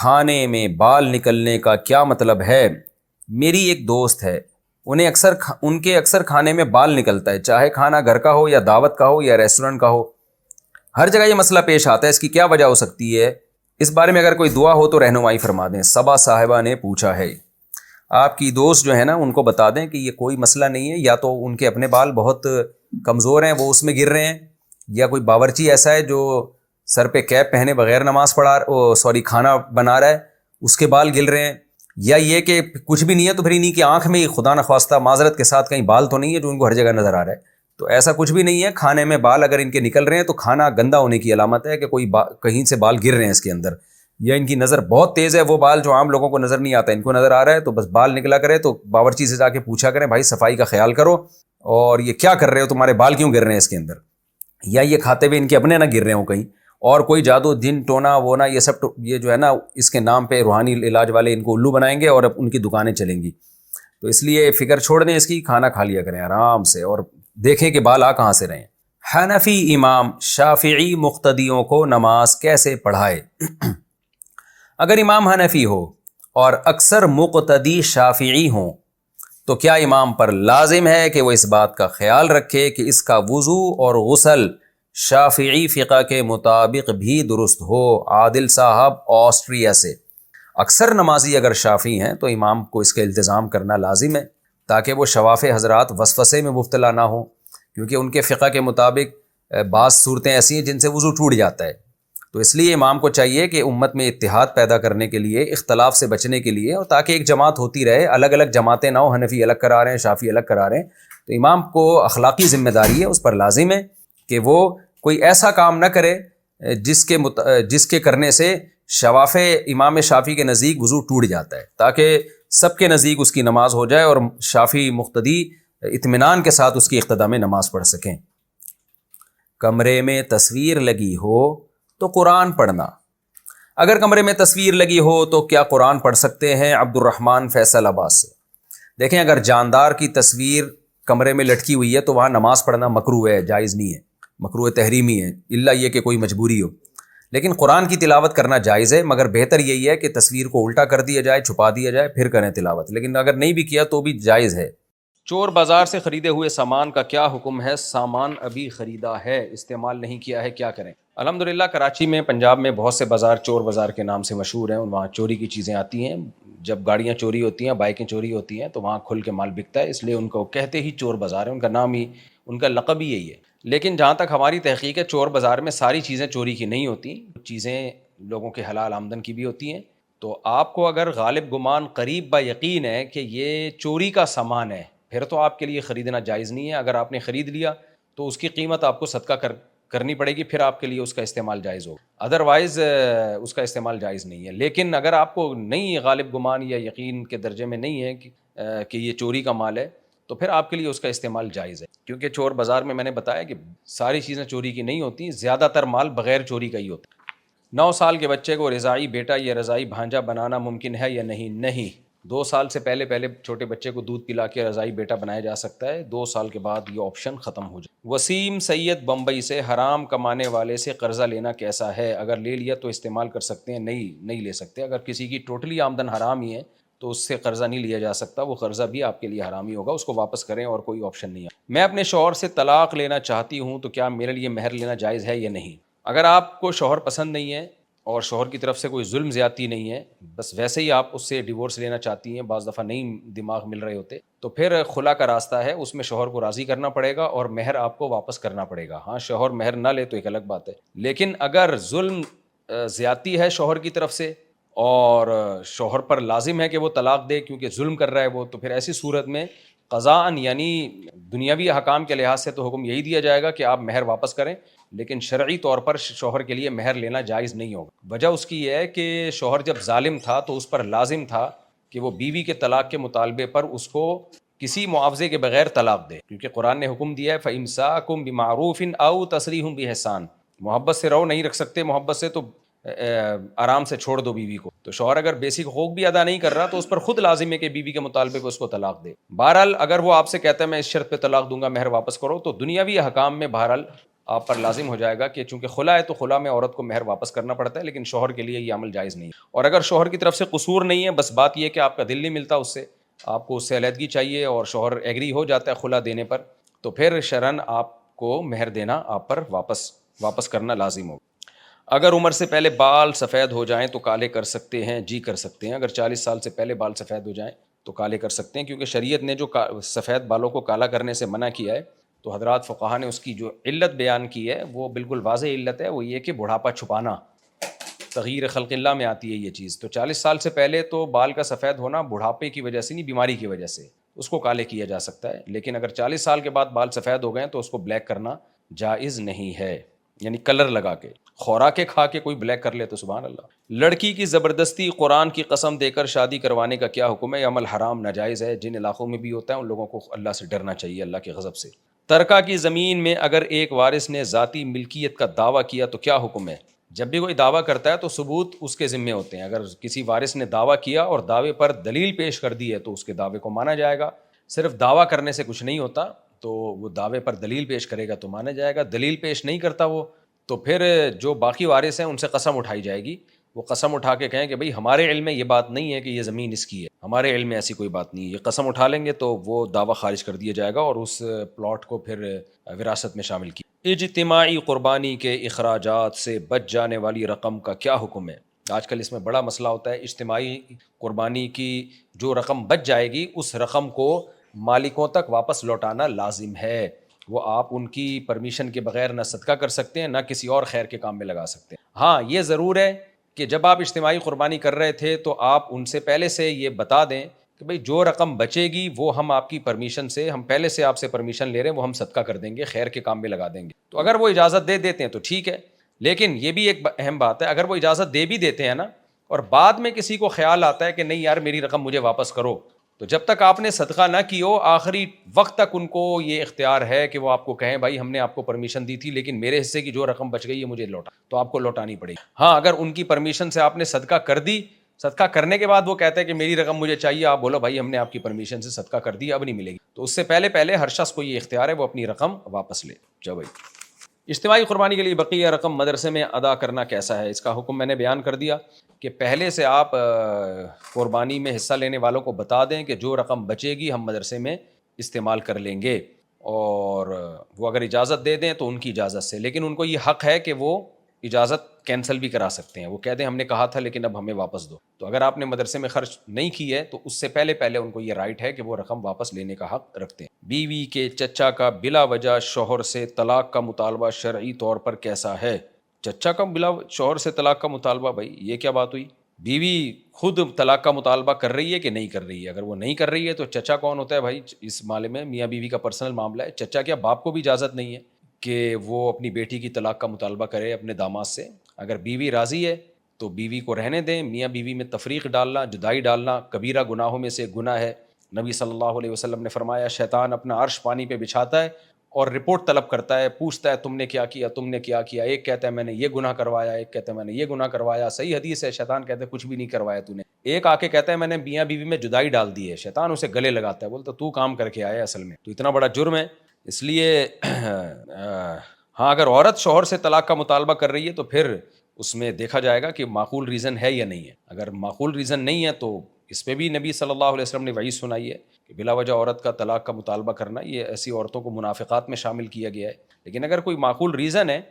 کھانے میں بال نکلنے کا کیا مطلب ہے؟ میری ایک دوست ہے، ان کے اکثر کھانے میں بال نکلتا ہے، چاہے کھانا گھر کا ہو یا دعوت کا ہو یا ریسٹورنٹ کا ہو، ہر جگہ یہ مسئلہ پیش آتا ہے، اس کی کیا وجہ ہو سکتی ہے؟ اس بارے میں اگر کوئی دعا ہو تو رہنمائی فرما دیں۔ صبا صاحبہ نے پوچھا ہے۔ آپ کی دوست جو ہے نا، ان کو بتا دیں کہ یہ کوئی مسئلہ نہیں ہے، یا تو ان کے اپنے بال بہت کمزور ہیں، وہ اس میں گر رہے ہیں، یا کوئی باورچی ایسا ہے جو سر پہ کیپ پہنے بغیر نماز کھانا بنا رہا ہے، اس کے بال گر رہے ہیں، یا یہ کہ کچھ بھی نہیں ہے تو پھر انہیں کی آنکھ میں خدا نخواستہ معذرت کے ساتھ کہیں بال تو نہیں ہے جو ان کو ہر جگہ نظر آ رہا ہے۔ تو ایسا کچھ بھی نہیں ہے، کھانے میں بال اگر ان کے نکل رہے ہیں تو کھانا گندا ہونے کی علامت ہے کہ کوئی کہیں سے بال گر رہے ہیں اس کے اندر، یا ان کی نظر بہت تیز ہے، وہ بال جو عام لوگوں کو نظر نہیں آتا ان کو نظر آ رہا ہے، تو بس بال نکلا کرے تو باورچی سے جا کے پوچھا کریں بھائی صفائی کا خیال کرو، اور یہ کیا کر رہے ہو، تمہارے بال کیوں گر رہے ہیں اس کے اندر، یا یہ کھاتے ہوئے ان کے اپنے نہ گر رہے ہوں کہیں، اور کوئی جادو جن ٹونا وونا یہ سب یہ جو ہے نا اس کے نام پہ روحانی علاج والے ان کو الو بنائیں گے اور اب ان کی دکانیں چلیں گی۔ تو اس لیے فکر چھوڑ دیں اس کی، کھانا کھا لیا کریں آرام سے، اور دیکھیں کہ بال آ کہاں سے رہے ہیں۔ حنفی امام شافعی مقتدیوں کو نماز کیسے پڑھائے؟ اگر امام حنفی ہو اور اکثر مقتدی شافعی ہوں تو کیا امام پر لازم ہے کہ وہ اس بات کا خیال رکھے کہ اس کا وضو اور غسل شافعی فقہ کے مطابق بھی درست ہو؟ عادل صاحب آسٹریا سے۔ اکثر نمازی اگر شافعی ہیں تو امام کو اس کا التزام کرنا لازم ہے تاکہ وہ شواف حضرات وسوسے میں مبتلا نہ ہوں، کیونکہ ان کے فقہ کے مطابق بعض صورتیں ایسی ہیں جن سے وضو ٹوٹ جاتا ہے۔ تو اس لیے امام کو چاہیے کہ امت میں اتحاد پیدا کرنے کے لیے، اختلاف سے بچنے کے لیے، اور تاکہ ایک جماعت ہوتی رہے، الگ الگ جماعتیں نہ ہوں، حنفی الگ کرا رہے ہیں شافعی الگ کرا رہے ہیں، تو امام کو اخلاقی ذمہ داری ہے، اس پر لازم ہے کہ وہ کوئی ایسا کام نہ کرے جس کے کرنے سے شواف امام شافعی کے نزدیک وضو ٹوٹ جاتا ہے، تاکہ سب کے نزدیک اس کی نماز ہو جائے اور شافعی مقتدی اطمینان کے ساتھ اس کی اقتداء میں نماز پڑھ سکیں۔ کمرے میں تصویر لگی ہو تو قرآن پڑھنا۔ اگر کمرے میں تصویر لگی ہو تو کیا قرآن پڑھ سکتے ہیں؟ عبد الرحمن فیصل آباد سے۔ دیکھیں، اگر جاندار کی تصویر کمرے میں لٹکی ہوئی ہے تو وہاں نماز پڑھنا مکروہ ہے، جائز نہیں ہے، مکروہ تحریمی ہے، الا یہ کہ کوئی مجبوری ہو، لیکن قرآن کی تلاوت کرنا جائز ہے، مگر بہتر یہی ہے کہ تصویر کو الٹا کر دیا جائے، چھپا دیا جائے، پھر کریں تلاوت، لیکن اگر نہیں بھی کیا تو بھی جائز ہے۔ چور بازار سے خریدے ہوئے سامان کا کیا حکم ہے؟ سامان ابھی خریدا ہے، استعمال نہیں کیا ہے، کیا کریں؟ الحمدللہ کراچی میں، پنجاب میں بہت سے بازار چور بازار کے نام سے مشہور ہیں، وہاں چوری کی چیزیں آتی ہیں، جب گاڑیاں چوری ہوتی ہیں، بائکیں چوری ہوتی ہیں تو وہاں کھل کے مال بکتا ہے، اس لیے ان کو کہتے ہی چور بازار ہے، ان کا نام ہی، ان کا لقب ہی یہی ہے۔ لیکن جہاں تک ہماری تحقیق ہے، چور بازار میں ساری چیزیں چوری کی نہیں ہوتی، چیزیں لوگوں کے حلال آمدن کی بھی ہوتی ہیں۔ تو آپ کو اگر غالب گمان قریب با یقین ہے کہ یہ چوری کا سامان ہے، پھر تو آپ کے لیے خریدنا جائز نہیں ہے۔ اگر آپ نے خرید لیا تو اس کی قیمت آپ کو صدقہ کرنی پڑے گی، پھر آپ کے لیے اس کا استعمال جائز ہوگا، ادروائز اس کا استعمال جائز نہیں ہے۔ لیکن اگر آپ کو نہیں غالب گمان یا یقین کے درجے میں نہیں ہے کہ یہ چوری کا مال ہے، تو پھر آپ کے لیے اس کا استعمال جائز ہے، کیونکہ چور بازار میں نے بتایا کہ ساری چیزیں چوری کی نہیں ہوتی، زیادہ تر مال بغیر چوری کا ہی ہوتا ہے۔ 9 سال کے بچے کو رضاعی بیٹا یا رضاعی بھانجا بنانا ممکن ہے یا نہیں؟ 2 سال سے پہلے چھوٹے بچے کو دودھ پلا کے رضاعی بیٹا بنایا جا سکتا ہے، 2 سال کے بعد یہ آپشن ختم ہو جائے۔ وسیم سید بمبئی سے، حرام کمانے والے سے قرضہ لینا کیسا ہے؟ اگر لے لیا تو استعمال کر سکتے ہیں؟ نہیں لے سکتے۔ اگر کسی کی ٹوٹلی آمدن حرام ہی ہے تو اس سے قرضہ نہیں لیا جا سکتا، وہ قرضہ بھی آپ کے لیے حرام ہی ہوگا، اس کو واپس کریں اور کوئی آپشن نہیں ہے۔ میں اپنے شوہر سے طلاق لینا چاہتی ہوں تو کیا میرے لیے مہر لینا جائز ہے یا نہیں؟ اگر آپ کو شوہر پسند نہیں ہے اور شوہر کی طرف سے کوئی ظلم زیادتی نہیں ہے، بس ویسے ہی آپ اس سے ڈیورس لینا چاہتی ہیں، بعض دفعہ نہیں دماغ مل رہے ہوتے، تو پھر خلا کا راستہ ہے، اس میں شوہر کو راضی کرنا پڑے گا اور مہر آپ کو واپس کرنا پڑے گا۔ ہاں، شوہر مہر نہ لے تو ایک الگ بات ہے، لیکن اگر ظلم زیادتی ہے شوہر کی طرف سے اور شوہر پر لازم ہے کہ وہ طلاق دے کیونکہ ظلم کر رہا ہے وہ، تو پھر ایسی صورت میں قضاءً یعنی دنیاوی احکام کے لحاظ سے تو حکم یہی دیا جائے گا کہ آپ مہر واپس کریں، لیکن شرعی طور پر شوہر کے لیے مہر لینا جائز نہیں ہوگا۔ وجہ اس کی یہ ہے کہ شوہر جب ظالم تھا تو اس پر لازم تھا کہ وہ بیوی کے طلاق کے مطالبے پر اس کو کسی معاوضے کے بغیر طلاق دے، کیونکہ قرآن نے حکم دیا ہے فَإِمْسَاكُمْ بِمَعْرُوفٍ أَوْ تَسْرِيحٌ بِإِحْسَانٍ، محبت سے رہو، نہیں رکھ سکتے محبت سے تو آرام سے چھوڑ دو بیوی کو۔ تو شوہر اگر بیسک حقوق بھی ادا نہیں کر رہا تو اس پر خود لازم ہے کہ بیوی کے مطالبے پہ اس کو طلاق دے۔ بہرحال اگر وہ آپ سے کہتا ہے میں اس شرط پہ طلاق دوں گا، مہر واپس کرو، تو دنیاوی احکام میں بہرحال آپ پر لازم ہو جائے گا کہ چونکہ خلا ہے تو خلا میں عورت کو مہر واپس کرنا پڑتا ہے، لیکن شوہر کے لیے یہ عمل جائز نہیں ہے۔ اور اگر شوہر کی طرف سے قصور نہیں ہے، بس بات یہ کہ آپ کا دل نہیں ملتا اس سے، آپ کو اس سے علیحدگی چاہیے اور شوہر ایگری ہو جاتا ہے خلا دینے پر، تو پھر شرعاً آپ کو مہر دینا آپ پر واپس کرنا لازم ہوگا۔ اگر عمر سے پہلے بال سفید ہو جائیں تو کالے کر سکتے ہیں؟ جی کر سکتے ہیں۔ اگر 40 سال سے پہلے بال سفید ہو جائیں تو کالے کر سکتے ہیں، کیونکہ شریعت نے جو سفید بالوں کو کالا کرنے سے منع کیا ہے، تو حضرات فقہا نے اس کی جو علت بیان کی ہے وہ بالکل واضح علت ہے، وہ یہ کہ بڑھاپا چھپانا، تغیر خلق اللہ میں آتی ہے یہ چیز۔ تو 40 سال سے پہلے تو بال کا سفید ہونا بڑھاپے کی وجہ سے نہیں، بیماری کی وجہ سے اس کو کالے کیا جا سکتا ہے، لیکن اگر 40 سال کے بعد بال سفید ہو گئے تو اس کو بلیک کرنا جائز نہیں ہے، یعنی کلر لگا کے، خوراکیں کھا کے کوئی بلیک کر لے تو سبحان اللہ۔ لڑکی کی زبردستی قرآن کی قسم دے کر شادی کروانے کا کیا حکم ہے؟ یہ عمل حرام ناجائز ہے، جن علاقوں میں بھی ہوتا ہے ان لوگوں کو اللہ سے ڈرنا چاہیے، اللہ کے غضب سے۔ ترکہ کی زمین میں اگر ایک وارث نے ذاتی ملکیت کا دعویٰ کیا تو کیا حکم ہے؟ جب بھی کوئی دعویٰ کرتا ہے تو ثبوت اس کے ذمے ہوتے ہیں، اگر کسی وارث نے دعویٰ کیا اور دعوے پر دلیل پیش کر دی ہے تو اس کے دعوے کو مانا جائے گا۔ صرف دعویٰ کرنے سے کچھ نہیں ہوتا، تو وہ دعوے پر دلیل پیش کرے گا تو مانا جائے گا، دلیل پیش نہیں کرتا وہ تو پھر جو باقی وارث ہیں ان سے قسم اٹھائی جائے گی، وہ قسم اٹھا کے کہیں کہ بھئی ہمارے علم میں یہ بات نہیں ہے کہ یہ زمین اس کی ہے، ہمارے علم میں ایسی کوئی بات نہیں ہے، یہ قسم اٹھا لیں گے تو وہ دعویٰ خارج کر دیا جائے گا اور اس پلاٹ کو پھر وراثت میں شامل کیا۔ اجتماعی قربانی کے اخراجات سے بچ جانے والی رقم کا کیا حکم ہے؟ آج کل اس میں بڑا مسئلہ ہوتا ہے، اجتماعی قربانی کی جو رقم بچ جائے گی اس رقم کو مالکوں تک واپس لوٹانا لازم ہے، وہ آپ ان کی پرمیشن کے بغیر نہ صدقہ کر سکتے ہیں نہ کسی اور خیر کے کام میں لگا سکتے ہیں۔ ہاں یہ ضرور ہے کہ جب آپ اجتماعی قربانی کر رہے تھے تو آپ ان سے پہلے سے یہ بتا دیں کہ بھئی جو رقم بچے گی وہ ہم آپ کی پرمیشن سے، ہم پہلے سے آپ سے پرمیشن لے رہے ہیں، وہ ہم صدقہ کر دیں گے، خیر کے کام میں لگا دیں گے۔ تو اگر وہ اجازت دے دیتے ہیں تو ٹھیک ہے، لیکن یہ بھی ایک اہم بات ہے، اگر وہ اجازت دے بھی دیتے ہیں نا اور بعد میں کسی کو خیال آتا ہے کہ نہیں یار میری رقم مجھے واپس کرو، تو جب تک آپ نے صدقہ نہ کی ہو آخری وقت تک ان کو یہ اختیار ہے کہ وہ آپ کو کہیں بھائی ہم نے آپ کو پرمیشن دی تھی لیکن میرے حصے کی جو رقم بچ گئی ہے مجھے لوٹا، تو آپ کو لوٹانی پڑے گی۔ ہاں اگر ان کی پرمیشن سے آپ نے صدقہ کر دی، صدقہ کرنے کے بعد وہ کہتے ہیں کہ میری رقم مجھے چاہیے، آپ بولو بھائی ہم نے آپ کی پرمیشن سے صدقہ کر دی، اب نہیں ملے گی، تو اس سے پہلے ہر شخص کو یہ اختیار ہے وہ اپنی رقم واپس لے۔ جا بھائی، اجتماعی قربانی کے لیے بقیہ رقم مدرسے میں ادا کرنا کیسا ہے؟ اس کا حکم میں نے بیان کر دیا کہ پہلے سے آپ قربانی میں حصہ لینے والوں کو بتا دیں کہ جو رقم بچے گی ہم مدرسے میں استعمال کر لیں گے، اور وہ اگر اجازت دے دیں تو ان کی اجازت سے، لیکن ان کو یہ حق ہے کہ وہ اجازت کینسل بھی کرا سکتے ہیں، وہ کہہ دیں ہم نے کہا تھا لیکن اب ہمیں واپس دو۔ تو اگر آپ نے مدرسے میں خرچ نہیں کی ہے تو اس سے پہلے ان کو یہ رائٹ ہے کہ وہ رقم واپس لینے کا حق رکھتے ہیں۔ بیوی کے چچا کا بلا وجہ شوہر سے طلاق کا مطالبہ شرعی طور پر کیسا ہے؟ چچا کا بلا شوہر سے طلاق کا مطالبہ، بھائی یہ کیا بات ہوئی؟ بیوی خود طلاق کا مطالبہ کر رہی ہے کہ نہیں کر رہی ہے؟ اگر وہ نہیں کر رہی ہے تو چچا کون ہوتا ہے بھائی؟ اس معاملے میں میاں بیوی کا پرسنل معاملہ ہے، چچا کیا باپ کو بھی اجازت نہیں ہے کہ وہ اپنی بیٹی کی طلاق کا مطالبہ کرے اپنے داماد سے؟ اگر بیوی راضی ہے تو بیوی کو رہنے دیں، میاں بیوی میں تفریق ڈالنا، جدائی ڈالنا کبیرہ گناہوں میں سے گناہ ہے۔ نبی صلی اللہ علیہ وسلم نے فرمایا شیطان اپنا عرش پانی پہ بچھاتا ہے اور رپورٹ طلب کرتا ہے، پوچھتا ہے تم نے کیا کیا، تم نے کیا کیا، ایک کہتا ہے میں نے یہ گناہ کروایا، ایک کہتا ہے میں نے یہ گناہ کروایا، صحیح حدیث ہے، شیطان کہتا ہے کچھ بھی نہیں کروایا تو نے، ایک آ کے کہتا ہے میں نے میاں بیوی میں جدائی ڈال دی ہے، شیطان اسے گلے لگاتا ہے، بولتا تو کام کر کے آیا اصل میں، تو اتنا بڑا جرم ہے۔ اس لیے ہاں اگر عورت شوہر سے طلاق کا مطالبہ کر رہی ہے تو پھر اس میں دیکھا جائے گا کہ معقول ریزن ہے یا نہیں ہے، اگر معقول ریزن نہیں ہے تو اس پہ بھی نبی صلی اللہ علیہ وسلم نے وعید سنائی ہے کہ بلا وجہ عورت کا طلاق کا مطالبہ کرنا، یہ ایسی عورتوں کو منافقات میں شامل کیا گیا ہے، لیکن اگر کوئی معقول ریزن ہے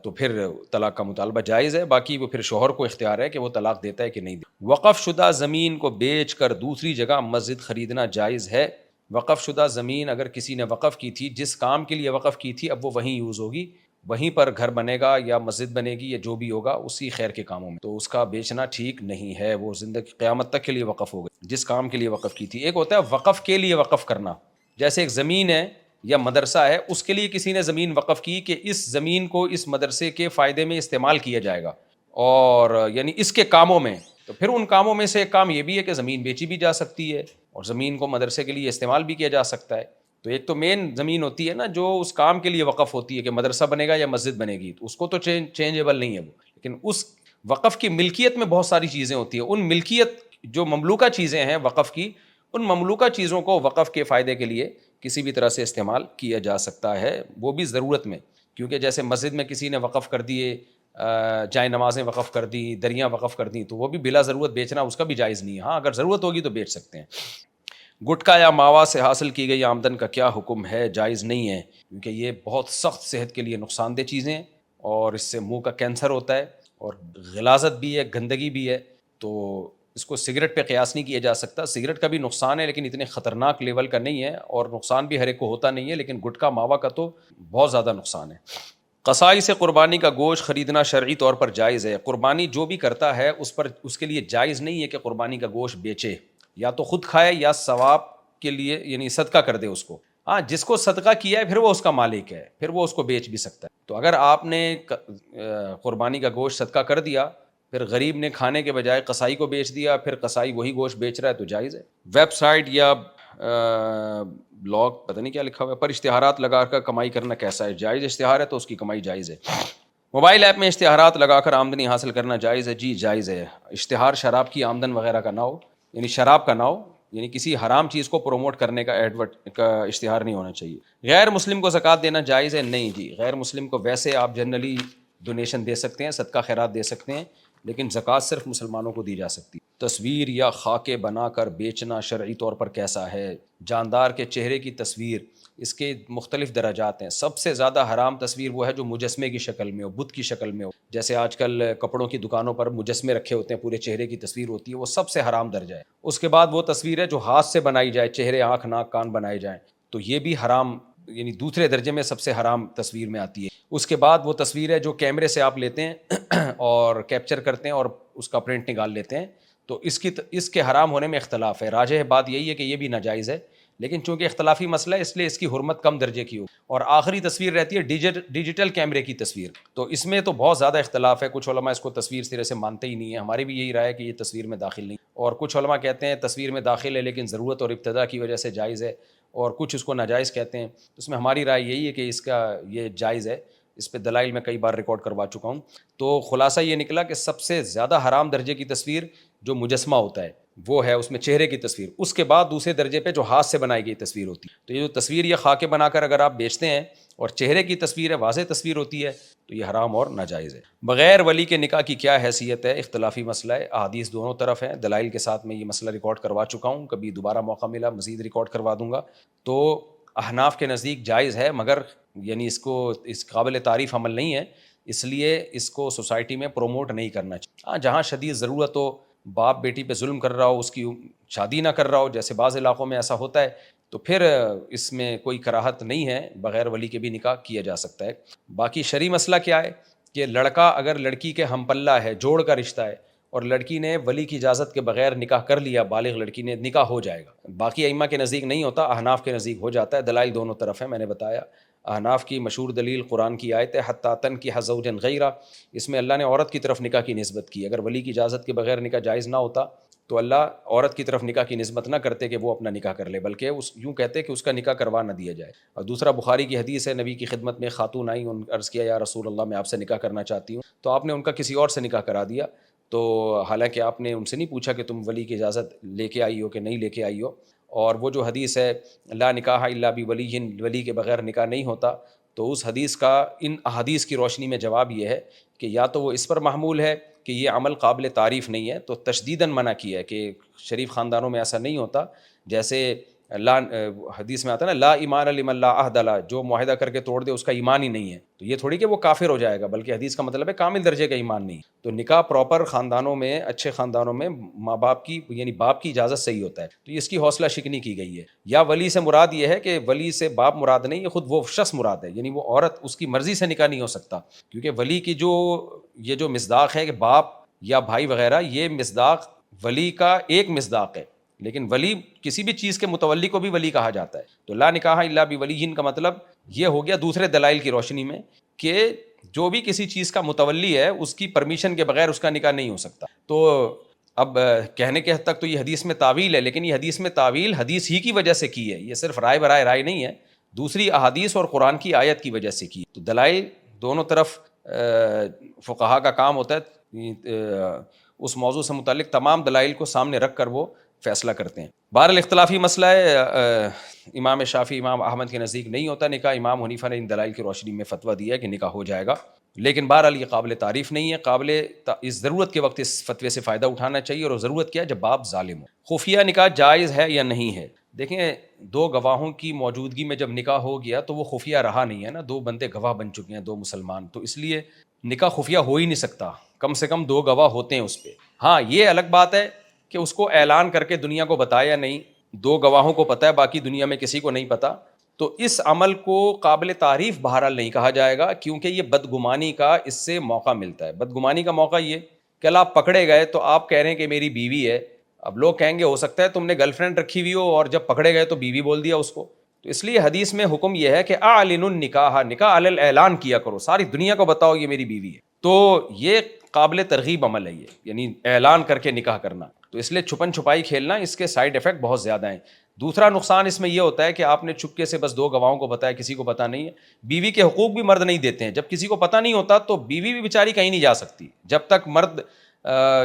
تو پھر طلاق کا مطالبہ جائز ہے، باقی وہ پھر شوہر کو اختیار ہے کہ وہ طلاق دیتا ہے کہ نہیں دیتا۔ وقف شدہ زمین کو بیچ کر دوسری جگہ مسجد خریدنا جائز ہے؟ وقف شدہ زمین اگر کسی نے وقف کی تھی، جس کام کے لیے وقف کی تھی اب وہ وہیں یوز ہوگی، وہیں پر گھر بنے گا یا مسجد بنے گی یا جو بھی ہوگا اسی خیر کے کاموں میں، تو اس کا بیچنا ٹھیک نہیں ہے، وہ زندگی قیامت تک کے لیے وقف ہو گئی جس کام کے لیے وقف کی تھی۔ ایک ہوتا ہے وقف کے لیے وقف کرنا، جیسے ایک زمین ہے یا مدرسہ ہے، اس کے لیے کسی نے زمین وقف کی کہ اس زمین کو اس مدرسے کے فائدے میں استعمال کیا جائے گا، اور یعنی اس کے کاموں میں، تو پھر ان کاموں میں سے ایک کام یہ بھی ہے کہ زمین بیچی بھی جا سکتی ہے اور زمین کو مدرسے کے لیے استعمال بھی کیا جا سکتا ہے۔ تو ایک تو مین زمین ہوتی ہے نا جو اس کام کے لیے وقف ہوتی ہے کہ مدرسہ بنے گا یا مسجد بنے گی، تو اس کو تو چینجیبل نہیں ہے وہ، لیکن اس وقف کی ملکیت میں بہت ساری چیزیں ہوتی ہیں، ان ملکیت جو مملوکہ چیزیں ہیں وقف کی، ان مملوکہ چیزوں کو وقف کے فائدے کے لیے کسی بھی طرح سے استعمال کیا جا سکتا ہے، وہ بھی ضرورت میں، کیونکہ جیسے مسجد میں کسی نے وقف کر دیے، جائے نمازیں وقف کر دی، دریاں وقف کر دیں، تو وہ بھی بلا ضرورت بیچنا اس کا بھی جائز نہیں ہے. ہاں اگر ضرورت ہوگی تو بیچ سکتے ہیں. گٹکا یا ماوا سے حاصل کی گئی آمدن کا کیا حکم ہے؟ جائز نہیں ہے، کیونکہ یہ بہت سخت صحت کے لیے نقصان دہ چیزیں ہیں، اور اس سے منہ کا کینسر ہوتا ہے، اور غلاظت بھی ہے، گندگی بھی ہے. تو اس کو سگریٹ پہ قیاس نہیں کیا جا سکتا. سگریٹ کا بھی نقصان ہے لیکن اتنے خطرناک لیول کا نہیں ہے، اور نقصان بھی ہر ایک کو ہوتا نہیں ہے، لیکن گٹکا ماوا کا تو بہت زیادہ نقصان ہے. قصائی سے قربانی کا گوشت خریدنا شرعی طور پر جائز ہے. قربانی جو بھی کرتا ہے اس کے لیے جائز نہیں ہے کہ قربانی کا گوشت بیچے، یا تو خود کھائے یا ثواب کے لیے یعنی صدقہ کر دے اس کو. ہاں جس کو صدقہ کیا ہے پھر وہ اس کا مالک ہے، پھر وہ اس کو بیچ بھی سکتا ہے. تو اگر آپ نے قربانی کا گوشت صدقہ کر دیا، پھر غریب نے کھانے کے بجائے قصائی کو بیچ دیا، پھر قصائی وہی گوشت بیچ رہا ہے تو جائز ہے. ویب سائٹ یا بلاگ پتہ نہیں کیا لکھا ہوا ہے پر اشتہارات لگا کر کمائی کرنا کیسا ہے؟ جائز اشتہار ہے تو اس کی کمائی جائز ہے. موبائل ایپ میں اشتہارات لگا کر آمدنی حاصل کرنا جائز ہے؟ جی جائز ہے. اشتہار شراب کی آمدن وغیرہ کا نہ ہو، یعنی شراب کا نہ ہو، یعنی کسی حرام چیز کو پروموٹ کرنے کا کا اشتہار نہیں ہونا چاہیے. غیر مسلم کو زکوٰۃ دینا جائز ہے؟ نہیں جی، غیر مسلم کو ویسے آپ جنرلی ڈونیشن دے سکتے ہیں، صدقہ خیرات دے سکتے ہیں، لیکن زکوٰۃ صرف مسلمانوں کو دی جا سکتی. تصویر یا خاکے بنا کر بیچنا شرعی طور پر کیسا ہے؟ جاندار کے چہرے کی تصویر، اس کے مختلف درجات ہیں. سب سے زیادہ حرام تصویر وہ ہے جو مجسمے کی شکل میں ہو، بت کی شکل میں ہو. جیسے آج کل کپڑوں کی دکانوں پر مجسمے رکھے ہوتے ہیں، پورے چہرے کی تصویر ہوتی ہے، وہ سب سے حرام درجہ ہے. اس کے بعد وہ تصویر ہے جو ہاتھ سے بنائی جائے، چہرے، آنکھ، ناک، کان بنائے جائیں، تو یہ بھی حرام، یعنی دوسرے درجے میں سب سے حرام تصویر میں آتی ہے. اس کے بعد وہ تصویر ہے جو کیمرے سے آپ لیتے ہیں اور کیپچر کرتے ہیں اور اس کا پرنٹ نکال لیتے ہیں. تو اس کے حرام ہونے میں اختلاف ہے. راجح بات یہی ہے کہ یہ بھی ناجائز ہے، لیکن چونکہ اختلافی مسئلہ ہے اس لیے اس کی حرمت کم درجے کی ہو. اور آخری تصویر رہتی ہے ڈیجیٹل کیمرے کی تصویر. تو اس میں تو بہت زیادہ اختلاف ہے. کچھ علماء اس کو تصویر سرے سے مانتے ہی نہیں ہیں، ہماری بھی یہی رائے ہے کہ یہ تصویر میں داخل نہیں. اور کچھ علماء کہتے ہیں تصویر میں داخل ہے لیکن ضرورت اور ابتدا کی وجہ سے جائز ہے، اور کچھ اس کو ناجائز کہتے ہیں. اس میں ہماری رائے یہی ہے کہ اس کا یہ جائز ہے. اس پہ دلائل میں کئی بار ریکارڈ کروا چکا ہوں. تو خلاصہ یہ نکلا کہ سب سے زیادہ حرام درجے کی تصویر جو مجسمہ ہوتا ہے وہ ہے، اس میں چہرے کی تصویر. اس کے بعد دوسرے درجے پہ جو ہاتھ سے بنائی گئی تصویر ہوتی ہے. تو یہ جو تصویر یا خاکے بنا کر اگر آپ بیچتے ہیں اور چہرے کی تصویر ہے، واضح تصویر ہوتی ہے، تو یہ حرام اور ناجائز ہے. بغیر ولی کے نکاح کی کیا حیثیت ہے؟ اختلافی مسئلہ ہے، احادیث دونوں طرف ہیں، دلائل کے ساتھ میں یہ مسئلہ ریکارڈ کروا چکا ہوں. کبھی دوبارہ موقع ملا مزید ریکارڈ کروا دوں گا. تو احناف کے نزدیک جائز ہے، مگر یعنی اس قابل تعریف عمل نہیں ہے، اس لیے اس کو سوسائٹی میں پروموٹ نہیں کرنا چاہیے. ہاں جہاں شدید ضرورت ہو، باپ بیٹی پہ ظلم کر رہا ہو، اس کی شادی نہ کر رہا ہو، جیسے بعض علاقوں میں ایسا ہوتا ہے، تو پھر اس میں کوئی کراہت نہیں ہے، بغیر ولی کے بھی نکاح کیا جا سکتا ہے. باقی شرعی مسئلہ کیا ہے کہ لڑکا اگر لڑکی کے ہم پلہ ہے، جوڑ کا رشتہ ہے، اور لڑکی نے ولی کی اجازت کے بغیر نکاح کر لیا، بالغ لڑکی نے، نکاح ہو جائے گا. باقی ائمہ کے نزدیک نہیں ہوتا، احناف کے نزدیک ہو جاتا ہے. دلائل دونوں طرف ہیں، میں نے بتایا. احناف کی مشہور دلیل قرآن کی آیت ہے حتی تنکح زوجا غیرہ. اس میں اللہ نے عورت کی طرف نکاح کی نسبت کی. اگر ولی کی اجازت کے بغیر نکاح جائز نہ ہوتا تو اللہ عورت کی طرف نکاح کی نسبت نہ کرتے کہ وہ اپنا نکاح کر لے، بلکہ یوں کہتے کہ اس کا نکاح کروا نہ دیا جائے. اور دوسرا بخاری کی حدیث ہے، نبی کی خدمت میں خاتون آئیں، ان عرض کیا یا رسول اللہ میں آپ سے نکاح کرنا چاہتی ہوں، تو آپ نے ان کا کسی اور سے نکاح کرا دیا. تو حالانکہ آپ نے ان سے نہیں پوچھا کہ تم ولی کی اجازت لے کے آئی ہو کہ نہیں لے کے آئی ہو. اور وہ جو حدیث ہے لا نکاح الا بولی، ولی کے بغیر نکاح نہیں ہوتا، تو اس حدیث کا ان احادیث کی روشنی میں جواب یہ ہے کہ یا تو وہ اس پر محمول ہے کہ یہ عمل قابل تعریف نہیں ہے، تو تشدیداً منع کیا ہے کہ شریف خاندانوں میں ایسا نہیں ہوتا. جیسے حدیث میں آتا ہے نا لا ایمان لمن لا عہد له، جو معاہدہ کر کے توڑ دے اس کا ایمان ہی نہیں ہے. تو یہ تھوڑی کہ وہ کافر ہو جائے گا، بلکہ حدیث کا مطلب ہے کامل درجے کا ایمان نہیں. تو نکاح پراپر خاندانوں میں، اچھے خاندانوں میں ماں باپ کی یعنی باپ کی اجازت سے ہی ہوتا ہے. تو اس کی حوصلہ شکنی کی گئی ہے. یا ولی سے مراد یہ ہے کہ ولی سے باپ مراد نہیں، یہ خود وہ شخص مراد ہے، یعنی وہ عورت اس کی مرضی سے نکاح نہیں ہو سکتا. کیونکہ ولی کی یہ جو مصداق ہے کہ باپ یا بھائی وغیرہ، یہ مصداق ولی کا ایک مصداق ہے، لیکن ولی کسی بھی چیز کے متولی کو بھی ولی کہا جاتا ہے. تو لا نکاح الا بولی کا مطلب یہ ہو گیا دوسرے دلائل کی روشنی میں کہ جو بھی کسی چیز کا متولی ہے اس کی پرمیشن کے بغیر اس کا نکاح نہیں ہو سکتا. تو اب کہنے کے حد تک تو یہ حدیث میں تعویل ہے، لیکن یہ حدیث میں تعویل حدیث ہی کی وجہ سے کی ہے، یہ صرف رائے برائے رائے نہیں ہے، دوسری احادیث اور قرآن کی آیت کی وجہ سے کی. تو دلائل دونوں طرف فقہا کا کام ہوتا ہے، اس موضوع سے متعلق تمام دلائل کو سامنے رکھ کر وہ فیصلہ کرتے ہیں. بہرحال اختلافی مسئلہ ہے. امام شافعی امام احمد کے نزدیک نہیں ہوتا نکاح. امام حنیفہ نے ان دلائل کی روشنی میں فتویٰ دیا ہے کہ نکاح ہو جائے گا, لیکن بہرحال یہ قابل تعریف نہیں ہے. اس ضرورت کے وقت اس فتوے سے فائدہ اٹھانا چاہیے, اور ضرورت کیا ہے, جب باپ ظالم ہو. خفیہ نکاح جائز ہے یا نہیں ہے؟ دیکھیں, دو گواہوں کی موجودگی میں جب نکاح ہو گیا تو وہ خفیہ رہا نہیں ہے نا, دو بندے گواہ بن چکے ہیں, دو مسلمان, تو اس لیے نکاح خفیہ ہو ہی نہیں سکتا, کم سے کم دو گواہ ہوتے ہیں اس پہ. ہاں یہ الگ بات ہے کہ اس کو اعلان کر کے دنیا کو بتایا نہیں, دو گواہوں کو پتہ ہے باقی دنیا میں کسی کو نہیں پتا, تو اس عمل کو قابل تعریف بہرحال نہیں کہا جائے گا, کیونکہ یہ بدگمانی کا اس سے موقع ملتا ہے. بدگمانی کا موقع یہ کہ اللہ آپ پکڑے گئے تو آپ کہہ رہے ہیں کہ میری بیوی ہے, اب لوگ کہیں گے ہو سکتا ہے تم نے گرل فرینڈ رکھی ہوئی ہو اور جب پکڑے گئے تو بیوی بول دیا اس کو. تو اس لیے حدیث میں حکم یہ ہے کہ اعلنوا النکاح, نکاح علی الاعلان کیا کرو, ساری دنیا کو بتاؤ یہ میری بیوی ہے. تو یہ قابل ترغیب عمل ہے, یہ یعنی اعلان کر کے نکاح کرنا. تو اس لیے چھپن چھپائی کھیلنا, اس کے سائیڈ افیکٹ بہت زیادہ ہیں. دوسرا نقصان اس میں یہ ہوتا ہے کہ آپ نے چپکے سے بس دو گواہوں کو بتایا, کسی کو پتہ نہیں ہے. بیوی کے حقوق بھی مرد نہیں دیتے ہیں, جب کسی کو پتہ نہیں ہوتا تو بیوی بھی بیچاری کہیں نہیں جا سکتی. جب تک مرد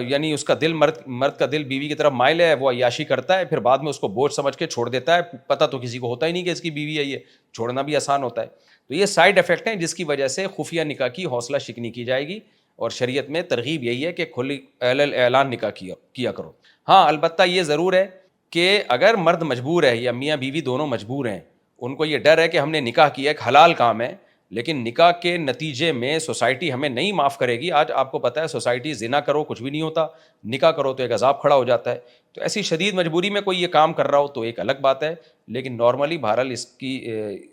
یعنی اس کا دل مرد کا دل بیوی کی طرف مائل ہے, وہ عیاشی کرتا ہے, پھر بعد میں اس کو بوجھ سمجھ کے چھوڑ دیتا ہے. پتہ تو کسی کو ہوتا ہی نہیں کہ اس کی بیوی ہے, یہ چھوڑنا بھی آسان ہوتا ہے. تو یہ سائیڈ افیکٹ ہیں جس کی وجہ سے خفیہ نکاح کی حوصلہ شکنی کی جائے گی, اور شریعت میں ترغیب یہی ہے کہ کھلی اعلان نکاح کیا کرو. ہاں البتہ یہ ضرور ہے کہ اگر مرد مجبور ہے یا میاں بیوی دونوں مجبور ہیں, ان کو یہ ڈر ہے کہ ہم نے نکاح کیا, ایک حلال کام ہے, لیکن نکاح کے نتیجے میں سوسائٹی ہمیں نہیں معاف کرے گی. آج آپ کو پتہ ہے سوسائٹی زنا کرو کچھ بھی نہیں ہوتا, نکاح کرو تو ایک عذاب کھڑا ہو جاتا ہے. تو ایسی شدید مجبوری میں کوئی یہ کام کر رہا ہو تو ایک الگ بات ہے, لیکن نارملی بہرحال اس کی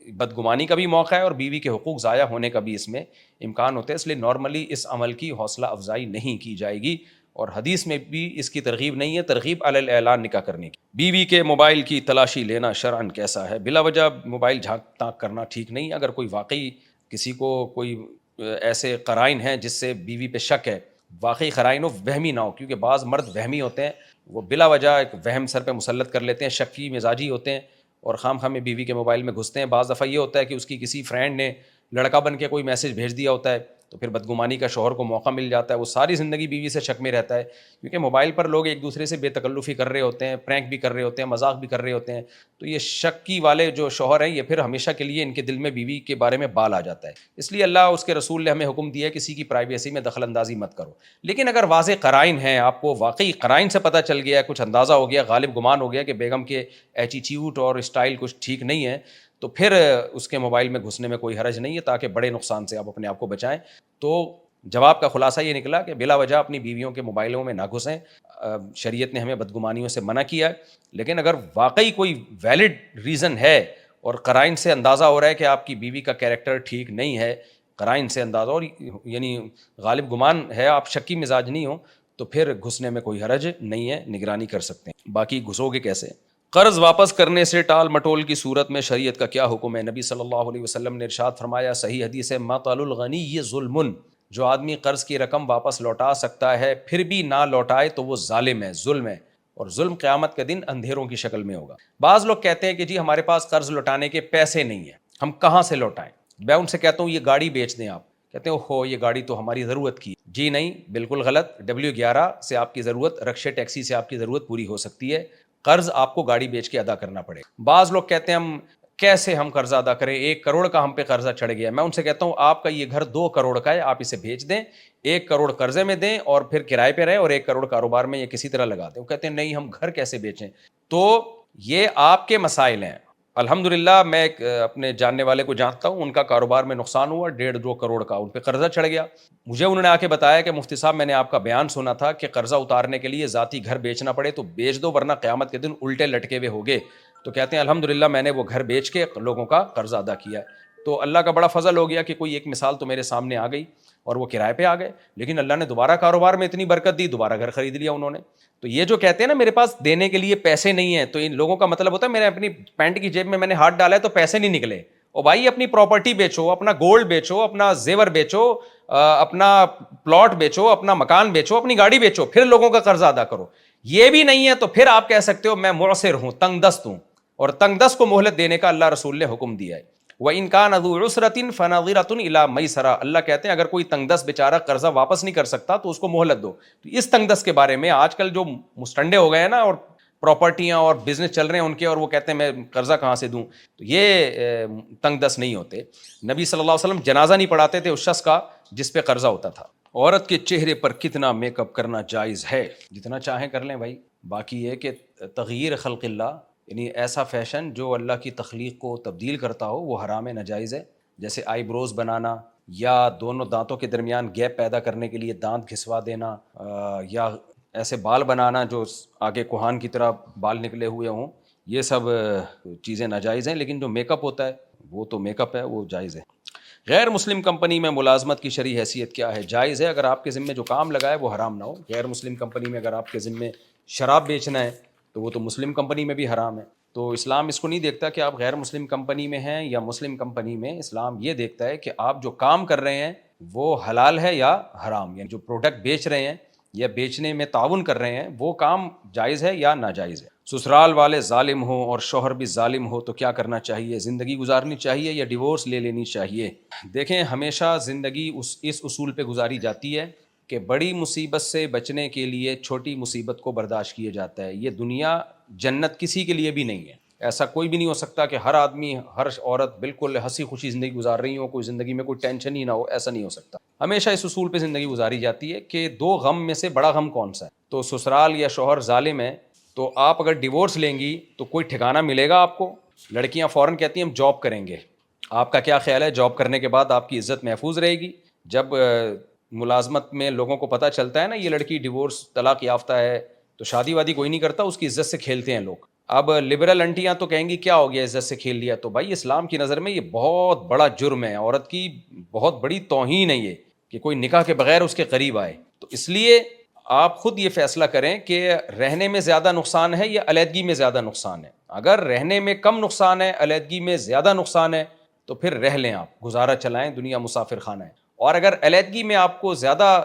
بدگمانی کا بھی موقع ہے اور بیوی کے حقوق ضائع ہونے کا بھی اس میں امکان ہوتا ہے. اس لیے نارملی اس عمل کی حوصلہ افزائی نہیں کی جائے گی, اور حدیث میں بھی اس کی ترغیب نہیں ہے, ترغیب علی الاعلان نکاح کرنے کی. بیوی کے موبائل کی تلاشی لینا شرعاً کیسا ہے؟ بلا وجہ موبائل جھانک تانک کرنا ٹھیک نہیں. اگر کوئی واقعی کسی کو کوئی ایسے قرائن ہیں جس سے بیوی پہ شک ہے, واقعی قرائن ہو, وہمی نہ ہو, کیونکہ بعض مرد وہمی ہوتے ہیں, وہ بلا وجہ ایک وہم سر پہ مسلط کر لیتے ہیں, شکی مزاجی ہوتے ہیں اور خام خواہ میں بیوی کے موبائل میں گھستے ہیں. بعض دفعہ یہ ہوتا ہے کہ اس کی کسی فرینڈ نے لڑکا بن کے کوئی میسج بھیج دیا ہوتا ہے, تو پھر بدگمانی کا شوہر کو موقع مل جاتا ہے, وہ ساری زندگی بیوی سے شک میں رہتا ہے, کیونکہ موبائل پر لوگ ایک دوسرے سے بے تکلفی کر رہے ہوتے ہیں, پرینک بھی کر رہے ہوتے ہیں, مذاق بھی کر رہے ہوتے ہیں. تو یہ شکی والے جو شوہر ہیں یہ پھر ہمیشہ کے لیے ان کے دل میں بیوی کے بارے میں بال آ جاتا ہے. اس لیے اللہ اس کے رسول نے ہمیں حکم دیا ہے کسی کی پرائیویسی میں دخل اندازی مت کرو. لیکن اگر واضح قرائن ہیں, آپ کو واقعی قرائن سے پتہ چل گیا, کچھ اندازہ ہو گیا, غالب گمان ہو گیا کہ بیگم کے ایٹیٹیوڈ اور اسٹائل کچھ ٹھیک نہیں ہے, تو پھر اس کے موبائل میں گھسنے میں کوئی حرج نہیں ہے, تاکہ بڑے نقصان سے آپ اپنے آپ کو بچائیں. تو جواب کا خلاصہ یہ نکلا کہ بلا وجہ اپنی بیویوں کے موبائلوں میں نہ گھسیں. شریعت نے ہمیں بدگمانیوں سے منع کیا ہے, لیکن اگر واقعی کوئی ویلڈ ریزن ہے اور قرائن سے اندازہ ہو رہا ہے کہ آپ کی بیوی کا کیریکٹر ٹھیک نہیں ہے, قرائن سے اندازہ, اور یعنی غالب گمان ہے, آپ شکی مزاج نہیں ہو, تو پھر گھسنے میں کوئی حرج نہیں ہے, نگرانی کر سکتے ہیں. باقی گھسو گے کیسے؟ قرض واپس کرنے سے ٹال مٹول کی صورت میں شریعت کا کیا حکم ہے؟ نبی صلی اللہ علیہ وسلم نے ارشاد فرمایا, صحیح حدیث ہے, مطل الغنی ظلم, جو آدمی قرض کی رقم واپس لوٹا سکتا ہے پھر بھی نہ لوٹائے تو وہ ظالم ہے, ظلم ہے, اور ظلم قیامت کے دن اندھیروں کی شکل میں ہوگا. بعض لوگ کہتے ہیں کہ جی ہمارے پاس قرض لوٹانے کے پیسے نہیں ہیں, ہم کہاں سے لوٹائیں؟ میں ان سے کہتا ہوں یہ گاڑی بیچ دیں. آپ کہتے ہیں اوہو یہ گاڑی تو ہماری ضرورت کی. جی نہیں, بالکل غلط. W11 سے آپ کی ضرورت, رکشے ٹیکسی سے آپ کی ضرورت پوری ہو سکتی ہے, قرض آپ کو گاڑی بیچ کے ادا کرنا پڑے. بعض لوگ کہتے ہیں کیسے ہم قرضہ ادا کریں, 1 کروڑ کا ہم پہ قرضہ چڑھ گیا. میں ان سے کہتا ہوں آپ کا یہ گھر 2 کروڑ کا ہے, آپ اسے بیچ دیں, 1 کروڑ قرضے میں دیں اور پھر کرائے پہ رہیں, اور 1 کروڑ کاروبار میں یہ کسی طرح لگا دیں. وہ کہتے ہیں نہیں ہم گھر کیسے بیچیں. تو یہ آپ کے مسائل ہیں. الحمدللہ میں ایک اپنے جاننے والے کو جانتا ہوں, ان کا کاروبار میں نقصان ہوا 1.5-2 کروڑ کا, ان پہ قرضہ چڑھ گیا. مجھے انہوں نے آ کے بتایا کہ مفتی صاحب میں نے آپ کا بیان سنا تھا کہ قرضہ اتارنے کے لیے ذاتی گھر بیچنا پڑے تو بیچ دو ورنہ قیامت کے دن الٹے لٹکے ہوئے ہوگے. تو کہتے ہیں الحمدللہ میں نے وہ گھر بیچ کے لوگوں کا قرضہ ادا کیا. تو اللہ کا بڑا فضل ہو گیا کہ کوئی ایک مثال تو میرے سامنے آ گئی اور وہ کرائے پہ آ گئے, لیکن اللہ نے دوبارہ کاروبار میں اتنی برکت دی, دوبارہ گھر خرید لیا انہوں نے. تو یہ جو کہتے ہیں نا میرے پاس دینے کے لیے پیسے نہیں ہیں, تو ان لوگوں کا مطلب ہوتا ہے میں نے اپنی پینٹ کی جیب میں نے ہاتھ ڈالا ہے تو پیسے نہیں نکلے. او بھائی اپنی پراپرٹی بیچو, اپنا گولڈ بیچو, اپنا زیور بیچو, اپنا پلاٹ بیچو, اپنا مکان بیچو, اپنی گاڑی بیچو, پھر لوگوں کا قرضہ ادا کرو. یہ بھی نہیں ہے تو پھر آپ کہہ سکتے ہو میں معسر ہوں, تنگ دست ہوں, اور تنگ دست کو مہلت دینے کا اللہ رسول نے حکم دیا ہے. وَإِنْ كَانَ ذُو عُسْرَةٍ فَنَظِرَةٌ إِلَىٰ مَيْسَرَةٍ, اللہ کہتے ہیں اگر کوئی تنگ دست بیچارہ قرضہ واپس نہیں کر سکتا تو اس کو مہلت دو. تو اس تنگ دست کے بارے میں آج کل جو مسٹنڈے ہو گئے ہیں نا اور پراپرٹیاں اور بزنس چل رہے ہیں ان کے، اور وہ کہتے ہیں میں قرضہ کہاں سے دوں. تو یہ تنگ دست نہیں ہوتے. نبی صلی اللہ علیہ وسلم جنازہ نہیں پڑھاتے تھے اس شخص کا جس پہ قرضہ ہوتا تھا. عورت کے چہرے پر کتنا میک اپ کرنا جائز ہے؟ جتنا چاہیں کر لیں بھائی. باقی یہ کہ تغییر خلق اللہ، یعنی ایسا فیشن جو اللہ کی تخلیق کو تبدیل کرتا ہو، وہ حرام ہے، ناجائز ہے. جیسے آئی بروز بنانا، یا دونوں دانتوں کے درمیان گیپ پیدا کرنے کے لیے دانت گھسوا دینا، یا ایسے بال بنانا جو آگے کوہان کی طرح بال نکلے ہوئے ہوں، یہ سب چیزیں ناجائز ہیں. لیکن جو میک اپ ہوتا ہے وہ تو میک اپ ہے، وہ جائز ہے. غیر مسلم کمپنی میں ملازمت کی شرعی حیثیت کیا ہے؟ جائز ہے اگر آپ کے ذمے جو کام لگا ہے وہ حرام نہ ہو. غیر مسلم کمپنی میں اگر آپ کے ذمے شراب بیچنا ہے تو وہ تو مسلم کمپنی میں بھی حرام ہے. تو اسلام اس کو نہیں دیکھتا کہ آپ غیر مسلم کمپنی میں ہیں یا مسلم کمپنی میں. اسلام یہ دیکھتا ہے کہ آپ جو کام کر رہے ہیں وہ حلال ہے یا حرام، یعنی جو پروڈکٹ بیچ رہے ہیں یا بیچنے میں تعاون کر رہے ہیں وہ کام جائز ہے یا ناجائز ہے. سسرال والے ظالم ہوں اور شوہر بھی ظالم ہو تو کیا کرنا چاہیے؟ زندگی گزارنی چاہیے یا ڈیورس لے لینی چاہیے؟ دیکھیں، ہمیشہ زندگی اس اصول پہ گزاری جاتی ہے کہ بڑی مصیبت سے بچنے کے لیے چھوٹی مصیبت کو برداشت کیا جاتا ہے. یہ دنیا جنت کسی کے لیے بھی نہیں ہے. ایسا کوئی بھی نہیں ہو سکتا کہ ہر آدمی، ہر عورت بالکل ہنسی خوشی زندگی گزار رہی ہو، کوئی زندگی میں کوئی ٹینشن ہی نہ ہو. ایسا نہیں ہو سکتا. ہمیشہ اس اصول پہ زندگی گزاری جاتی ہے کہ دو غم میں سے بڑا غم کون سا ہے. تو سسرال یا شوہر ظالم ہے تو آپ اگر ڈیورس لیں گی تو کوئی ٹھکانہ ملے گا آپ کو؟ لڑکیاں فوراً کہتی ہیں ہم جاب کریں گے. آپ کا کیا خیال ہے؟ جاب کرنے کے بعد آپ کی عزت محفوظ رہے گی؟ جب ملازمت میں لوگوں کو پتہ چلتا ہے نا یہ لڑکی ڈیورس طلاق یافتہ ہے تو شادی وادی کوئی نہیں کرتا، اس کی عزت سے کھیلتے ہیں لوگ. اب لبرل انٹیاں تو کہیں گی کیا ہو گیا عزت سے کھیل لیا. تو بھائی اسلام کی نظر میں یہ بہت بڑا جرم ہے، عورت کی بہت بڑی توہین ہے یہ کہ کوئی نکاح کے بغیر اس کے قریب آئے. تو اس لیے آپ خود یہ فیصلہ کریں کہ رہنے میں زیادہ نقصان ہے یا علیحدگی میں زیادہ نقصان ہے. اگر رہنے میں کم نقصان ہے، علیحدگی میں زیادہ نقصان ہے تو پھر رہ لیں، آپ گزارا چلائیں، دنیا مسافر خانہ ہے. اور اگر علیحدگی میں آپ کو زیادہ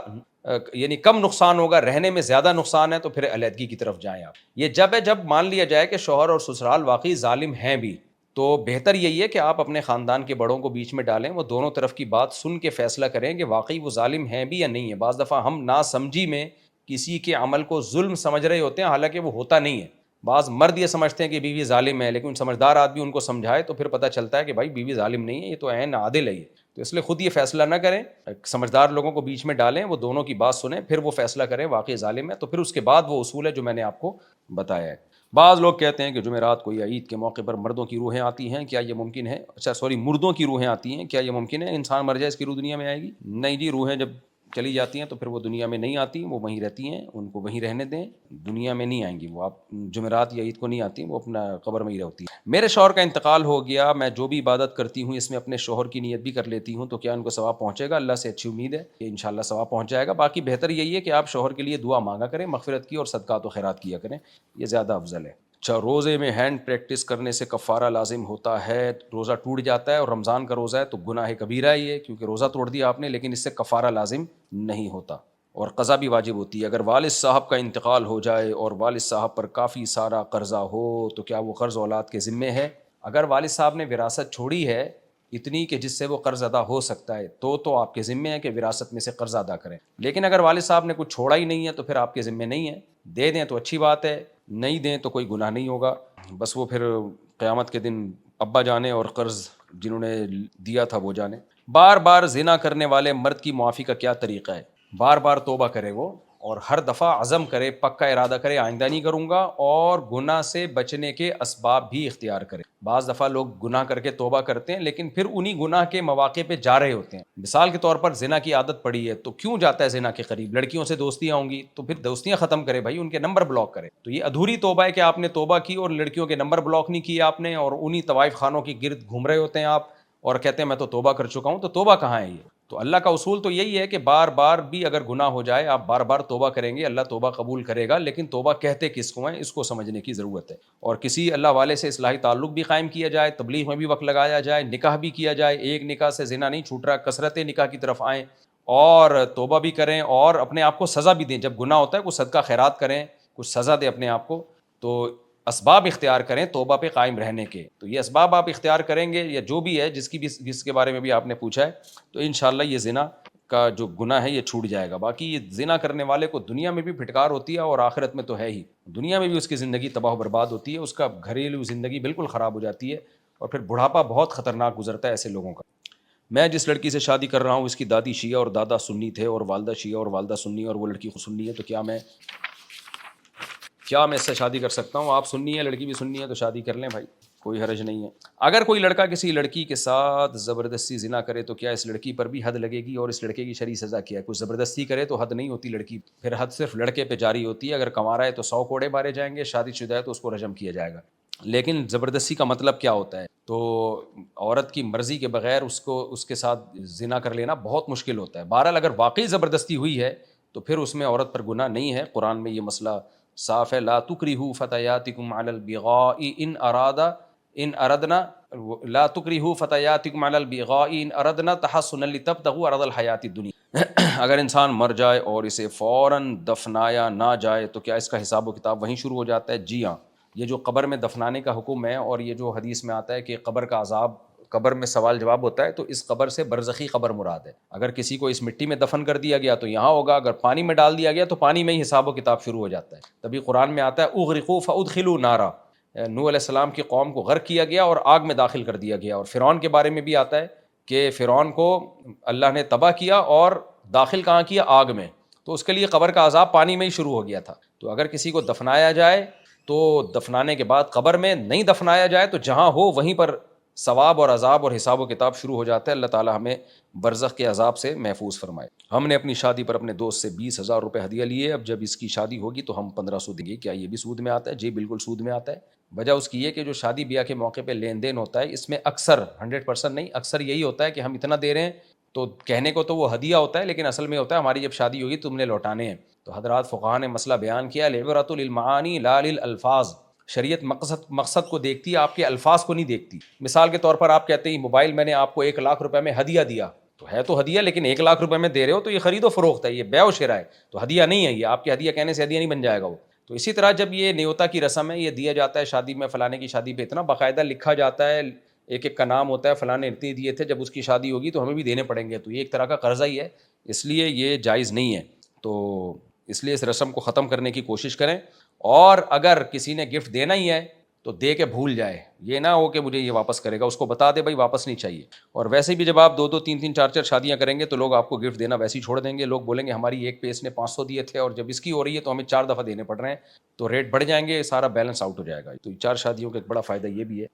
یعنی کم نقصان ہوگا، رہنے میں زیادہ نقصان ہے، تو پھر علیحدگی کی طرف جائیں آپ. یہ جب ہے جب مان لیا جائے کہ شوہر اور سسرال واقعی ظالم ہیں بھی، تو بہتر یہی ہے کہ آپ اپنے خاندان کے بڑوں کو بیچ میں ڈالیں، وہ دونوں طرف کی بات سن کے فیصلہ کریں کہ واقعی وہ ظالم ہیں بھی یا نہیں ہے. بعض دفعہ ہم ناسمجھی میں کسی کے عمل کو ظلم سمجھ رہے ہوتے ہیں، حالانکہ وہ ہوتا نہیں ہے. بعض مرد یہ سمجھتے ہیں کہ بیوی ظالم ہے، لیکن سمجھدار آدمی ان کو سمجھائے تو پھر پتہ چلتا ہے کہ بھائی بیوی ظالم نہیں ہے، یہ تو عین عادل ہے یہ. تو اس لیے خود یہ فیصلہ نہ کریں، سمجھدار لوگوں کو بیچ میں ڈالیں، وہ دونوں کی بات سنیں، پھر وہ فیصلہ کریں واقعی ظالم ہے تو پھر اس کے بعد وہ اصول ہے جو میں نے آپ کو بتایا ہے. بعض لوگ کہتے ہیں کہ جمعرات کو یا عید کے موقع پر مردوں کی روحیں آتی ہیں، کیا یہ ممکن ہے؟ مردوں کی روحیں آتی ہیں، کیا یہ ممکن ہے انسان مر جائے اس کی روح دنیا میں آئے گی؟ نہیں جی، روحیں جب چلی جاتی ہیں تو پھر وہ دنیا میں نہیں آتی، وہ وہیں رہتی ہیں، ان کو وہیں رہنے دیں، دنیا میں نہیں آئیں گی. وہ آپ جمعرات یا عید کو نہیں آتی، وہ اپنا قبر میں ہی رہتی ہیں. میرے شوہر کا انتقال ہو گیا، میں جو بھی عبادت کرتی ہوں اس میں اپنے شوہر کی نیت بھی کر لیتی ہوں، تو کیا ان کو ثواب پہنچے گا؟ اللہ سے اچھی امید ہے کہ انشاءاللہ ثواب پہنچ جائے گا. باقی بہتر یہی ہے کہ آپ شوہر کے لیے دعا مانگا کریں مغفرت کی، اور صدقات و خیرات کیا کریں، یہ زیادہ افضل ہے. اچھا، روزے میں ہینڈ پریکٹس کرنے سے کفارہ لازم ہوتا ہے؟ روزہ ٹوٹ جاتا ہے اور رمضان کا روزہ ہے تو گناہ کبیرہ ہی ہے، کیونکہ روزہ توڑ دیا آپ نے، لیکن اس سے کفارہ لازم نہیں ہوتا اور قضا بھی واجب ہوتی ہے. اگر والد صاحب کا انتقال ہو جائے اور والد صاحب پر کافی سارا قرضہ ہو تو کیا وہ قرض اولاد کے ذمے ہے؟ اگر والد صاحب نے وراثت چھوڑی ہے اتنی کہ جس سے وہ قرض ادا ہو سکتا ہے تو آپ کے ذمے ہے کہ وراثت میں سے قرض ادا کریں. لیکن اگر والد صاحب نے کچھ چھوڑا ہی نہیں ہے تو پھر آپ کے ذمے نہیں ہے. دے دیں تو اچھی بات ہے، نہیں دیں تو کوئی گناہ نہیں ہوگا. بس وہ پھر قیامت کے دن ابا جانے اور قرض جنہوں نے دیا تھا وہ جانے. بار بار زنا کرنے والے مرد کی معافی کا کیا طریقہ ہے؟ بار بار توبہ کرے وہ، اور ہر دفعہ عزم کرے، پکا ارادہ کرے آئندہ نہیں کروں گا، اور گناہ سے بچنے کے اسباب بھی اختیار کرے. بعض دفعہ لوگ گناہ کر کے توبہ کرتے ہیں لیکن پھر انہی گناہ کے مواقع پہ جا رہے ہوتے ہیں. مثال کے طور پر زنا کی عادت پڑی ہے تو کیوں جاتا ہے زنا کے قریب؟ لڑکیوں سے دوستیاں ہوں گی تو پھر دوستیاں ختم کرے بھائی، ان کے نمبر بلاک کرے. تو یہ ادھوری توبہ ہے کہ آپ نے توبہ کی اور لڑکیوں کے نمبر بلاک نہیں کیے آپ نے، اور انہی طوائف خانوں کی گرد گھوم رہے ہوتے ہیں آپ اور کہتے ہیں میں تو توبہ کر چکا ہوں. تو توبہ کہاں ہے یہ؟ تو اللہ کا اصول تو یہی ہے کہ بار بار بھی اگر گناہ ہو جائے آپ بار بار توبہ کریں گے، اللہ توبہ قبول کرے گا. لیکن توبہ کہتے کس کو ہیں اس کو سمجھنے کی ضرورت ہے. اور کسی اللہ والے سے اصلاحی تعلق بھی قائم کیا جائے، تبلیغ میں بھی وقت لگایا جائے، نکاح بھی کیا جائے. ایک نکاح سے زنا نہیں چھوٹ رہا، کثرت نکاح کی طرف آئیں اور توبہ بھی کریں اور اپنے آپ کو سزا بھی دیں. جب گناہ ہوتا ہے کچھ صدقہ خیرات کریں، کچھ سزا دیں اپنے آپ کو. تو اسباب اختیار کریں توبہ پہ قائم رہنے کے. تو یہ اسباب آپ اختیار کریں گے یا جو بھی ہے جس کے بارے میں بھی آپ نے پوچھا ہے، تو انشاءاللہ یہ زنا کا جو گناہ ہے یہ چھوٹ جائے گا. باقی یہ زنا کرنے والے کو دنیا میں بھی پھٹکار ہوتی ہے اور آخرت میں تو ہے ہی. دنیا میں بھی اس کی زندگی تباہ و برباد ہوتی ہے, اس کا گھریلو زندگی بالکل خراب ہو جاتی ہے, اور پھر بڑھاپا بہت خطرناک گزرتا ہے ایسے لوگوں کا. میں جس لڑکی سے شادی کر رہا ہوں اس کی دادی شیعہ اور دادا سنی تھے, اور والدہ شیعہ اور والدہ سنی, اور وہ لڑکی سنی ہے, تو کیا میں اس سے شادی کر سکتا ہوں؟ آپ سنی ہے, لڑکی بھی سنی ہے, تو شادی کر لیں بھائی, کوئی حرج نہیں ہے. اگر کوئی لڑکا کسی لڑکی کے ساتھ زبردستی زنا کرے تو کیا اس لڑکی پر بھی حد لگے گی, اور اس لڑکے کی شرعی سزا کیا ہے؟ کوئی زبردستی کرے تو حد نہیں ہوتی لڑکی, پھر حد صرف لڑکے پہ جاری ہوتی ہے. اگر کما رہا ہے تو 100 کوڑے مارے جائیں گے, شادی شدہ ہے تو اس کو رجم کیا جائے گا. لیکن زبردستی کا مطلب کیا ہوتا ہے؟ تو عورت کی مرضی کے بغیر اس کے ساتھ زنا کر لینا بہت مشکل ہوتا ہے. بہرحال اگر واقعی زبردستی ہوئی ہے تو پھر اس میں عورت پر گناہ نہیں ہے. قرآن میں یہ مسئلہ صاف ہے, لا تکرہوا فتیاتکم علی البغاء ان اردنا لا تکرہوا فتیاتکم علی البغاء ان اردنا تحصنا لتبتغوا عرض الحیات الدنیا. اگر انسان مر جائے اور اسے فوراً دفنایا نہ جائے تو کیا اس کا حساب و کتاب وہیں شروع ہو جاتا ہے؟ جی ہاں. یہ جو قبر میں دفنانے کا حکم ہے, اور یہ جو حدیث میں آتا ہے کہ قبر کا عذاب, قبر میں سوال جواب ہوتا ہے, تو اس قبر سے برزخی قبر مراد ہے. اگر کسی کو اس مٹی میں دفن کر دیا گیا تو یہاں ہوگا, اگر پانی میں ڈال دیا گیا تو پانی میں ہی حساب و کتاب شروع ہو جاتا ہے. تبھی قرآن میں آتا ہے اغرقوا فادخلوا نارا, نوح علیہ السلام کی قوم کو غرق کیا گیا اور آگ میں داخل کر دیا گیا. اور فرعون کے بارے میں بھی آتا ہے کہ فرعون کو اللہ نے تباہ کیا اور داخل کہاں کیا؟ آگ میں. تو اس کے لیے قبر کا عذاب پانی میں ہی شروع ہو گیا تھا. تو اگر کسی کو دفنایا جائے تو دفنانے کے بعد قبر میں نہیں دفنایا جائے تو جہاں ہو وہیں پر ثواب اور عذاب اور حساب و کتاب شروع ہو جاتا ہے. اللہ تعالی ہمیں برزخ کے عذاب سے محفوظ فرمائے. ہم نے اپنی شادی پر اپنے دوست سے 20,000 روپے ہدیہ لیے, اب جب اس کی شادی ہوگی تو ہم 1500 دیں گے. کیا یہ بھی سود میں آتا ہے؟ جی بالکل سود میں آتا ہے. وجہ اس کی یہ کہ جو شادی بیاہ کے موقع پہ لین دین ہوتا ہے, اس میں اکثر 100% نہیں, اکثر یہی ہوتا ہے کہ ہم اتنا دے رہے ہیں, تو کہنے کو تو وہ ہدیہ ہوتا ہے لیکن اصل میں ہوتا ہے ہماری جب شادی ہوگی تم نے لوٹانے ہیں. تو حضرات فقہاء نے مسئلہ بیان کیا, العبرۃ للمعانی لا للالفاظ. شریعت مقصد کو دیکھتی ہے, آپ کے الفاظ کو نہیں دیکھتی. مثال کے طور پر آپ کہتے ہیں موبائل میں نے آپ کو 1,00,000 روپے میں ہدیہ دیا, تو ہے تو ہدیہ, لیکن 1,00,000 روپے میں دے رہے ہو تو یہ خرید و فروخت ہے, یہ بیع و شراء ہے, تو ہدیہ نہیں ہے. یہ آپ کے ہدیہ کہنے سے ہدیہ نہیں بن جائے گا وہ. تو اسی طرح جب یہ نیوتا کی رسم ہے, یہ دیا جاتا ہے شادی میں, فلانے کی شادی پہ اتنا باقاعدہ لکھا جاتا ہے, ایک ایک کا نام ہوتا ہے, فلانے اتنے دیے تھے, جب اس کی شادی ہوگی تو ہمیں بھی دینے پڑیں گے. تو یہ ایک طرح کا قرضہ ہی ہے, اس لیے یہ جائز نہیں ہے. تو اس لیے اس رسم کو ختم کرنے کی کوشش کریں. اور اگر کسی نے گفٹ دینا ہی ہے تو دے کے بھول جائے, یہ نہ ہو کہ مجھے یہ واپس کرے گا, اس کو بتا دے بھائی واپس نہیں چاہیے. اور ویسے بھی جب آپ 2-2 3-3 4-4 شادیاں کریں گے تو لوگ آپ کو گفٹ دینا ویسے ہی چھوڑ دیں گے. لوگ بولیں گے ہماری ایک پہ اس نے 500 دیے تھے, اور جب اس کی ہو رہی ہے تو ہمیں 4 دفعہ دینے پڑ رہے ہیں, تو ریٹ بڑھ جائیں گے, سارا بیلنس آؤٹ ہو جائے گا. تو 4 شادیوں کا ایک بڑا فائدہ یہ بھی ہے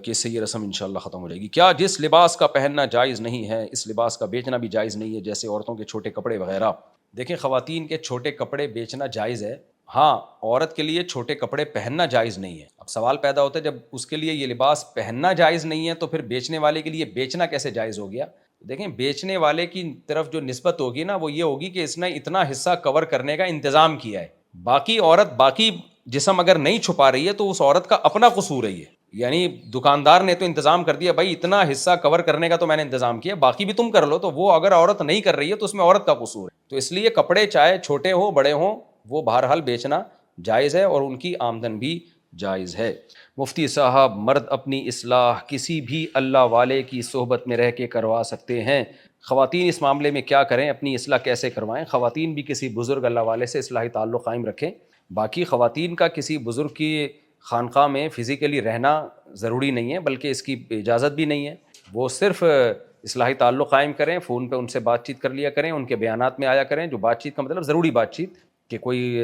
کہ اس سے یہ رسم انشاءاللہ ختم ہو جائے گی. کیا جس لباس کا پہننا جائز نہیں ہے اس لباس کا بیچنا بھی جائز نہیں ہے, جیسے عورتوں کے چھوٹے کپڑے وغیرہ؟ دیکھیں, خواتین کے چھوٹے کپڑے بیچنا جائز ہے, ہاں عورت کے لیے چھوٹے کپڑے پہننا جائز نہیں ہے. اب سوال پیدا ہوتا ہے جب اس کے لیے یہ لباس پہننا جائز نہیں ہے تو پھر بیچنے والے کے لیے بیچنا کیسے جائز ہو گیا؟ دیکھیں, بیچنے والے کی طرف جو نسبت ہوگی نا وہ یہ ہوگی کہ اس نے اتنا حصہ کور کرنے کا انتظام کیا ہے. باقی عورت باقی جسم اگر نہیں چھپا رہی ہے تو اس عورت کا اپنا قصور ہے. یہ یعنی دکاندار نے تو انتظام کر دیا, بھائی اتنا حصہ کور کرنے کا تو میں نے انتظام کیا, باقی بھی تم کر لو. تو وہ اگر عورت نہیں کر رہی ہے تو اس میں عورت کا قصور ہے. تو اس لیے کپڑے چاہے چھوٹے ہوں بڑے ہوں وہ بہرحال بیچنا جائز ہے, اور ان کی آمدن بھی جائز ہے. مفتی صاحب, مرد اپنی اصلاح کسی بھی اللہ والے کی صحبت میں رہ کے کروا سکتے ہیں, خواتین اس معاملے میں کیا کریں, اپنی اصلاح کیسے کروائیں؟ خواتین بھی کسی بزرگ اللہ والے سے اصلاحی تعلق قائم رکھیں. باقی خواتین کا کسی بزرگ کی خانقاہ میں فزیکلی رہنا ضروری نہیں ہے, بلکہ اس کی اجازت بھی نہیں ہے. وہ صرف اصلاحی تعلق قائم کریں, فون پہ ان سے بات چیت کر لیا کریں, ان کے بیانات میں آیا کریں, جو بات چیت کا مطلب ضروری بات چیت, کہ کوئی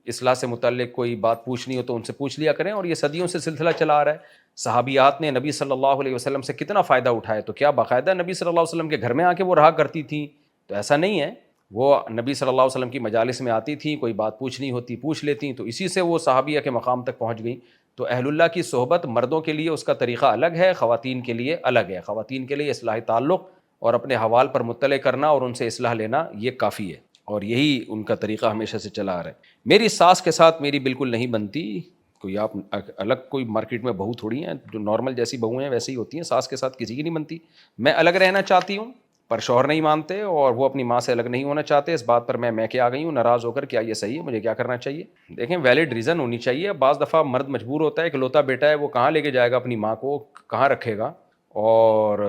اصلاح سے متعلق کوئی بات پوچھنی ہو تو ان سے پوچھ لیا کریں. اور یہ صدیوں سے سلسلہ چلا آ رہا ہے. صحابیات نے نبی صلی اللہ علیہ وسلم سے کتنا فائدہ اٹھایا, تو کیا باقاعدہ نبی صلی اللہ علیہ وسلم کے گھر میں آ کے وہ رہا کرتی تھیں؟ تو ایسا نہیں ہے, وہ نبی صلی اللہ علیہ وسلم کی مجالس میں آتی تھیں, کوئی بات پوچھنی ہوتی پوچھ لیتی, تو اسی سے وہ صحابیہ کے مقام تک پہنچ گئیں. تو اہل اللہ کی صحبت مردوں کے لیے اس کا طریقہ الگ ہے, خواتین کے لیے الگ ہے. خواتین کے لیے اصلاح تعلق اور اپنے حوال پر مطلع کرنا اور ان سے اصلاح لینا یہ کافی ہے, اور یہی ان کا طریقہ ہمیشہ سے چلا آ رہا ہے. میری ساس کے ساتھ میری بالکل نہیں بنتی. کوئی آپ الگ کوئی مارکیٹ میں بہو تھوڑی ہیں, جو نارمل جیسی بہو ہیں ویسی ہی ہوتی ہیں. ساس کے ساتھ کسی کی نہیں بنتی. میں الگ رہنا چاہتی ہوں پر شوہر نہیں مانتے, اور وہ اپنی ماں سے الگ نہیں ہونا چاہتے. اس بات پر میں کے آ گئی ہوں ناراض ہو کر, کیا یہ صحیح ہے, مجھے کیا کرنا چاہیے؟ دیکھیں, ویلڈ ریزن ہونی چاہیے. بعض دفعہ مرد مجبور ہوتا ہے, اکلوتا بیٹا ہے, وہ کہاں لے کے جائے گا اپنی ماں کو, کہاں رکھے گا, اور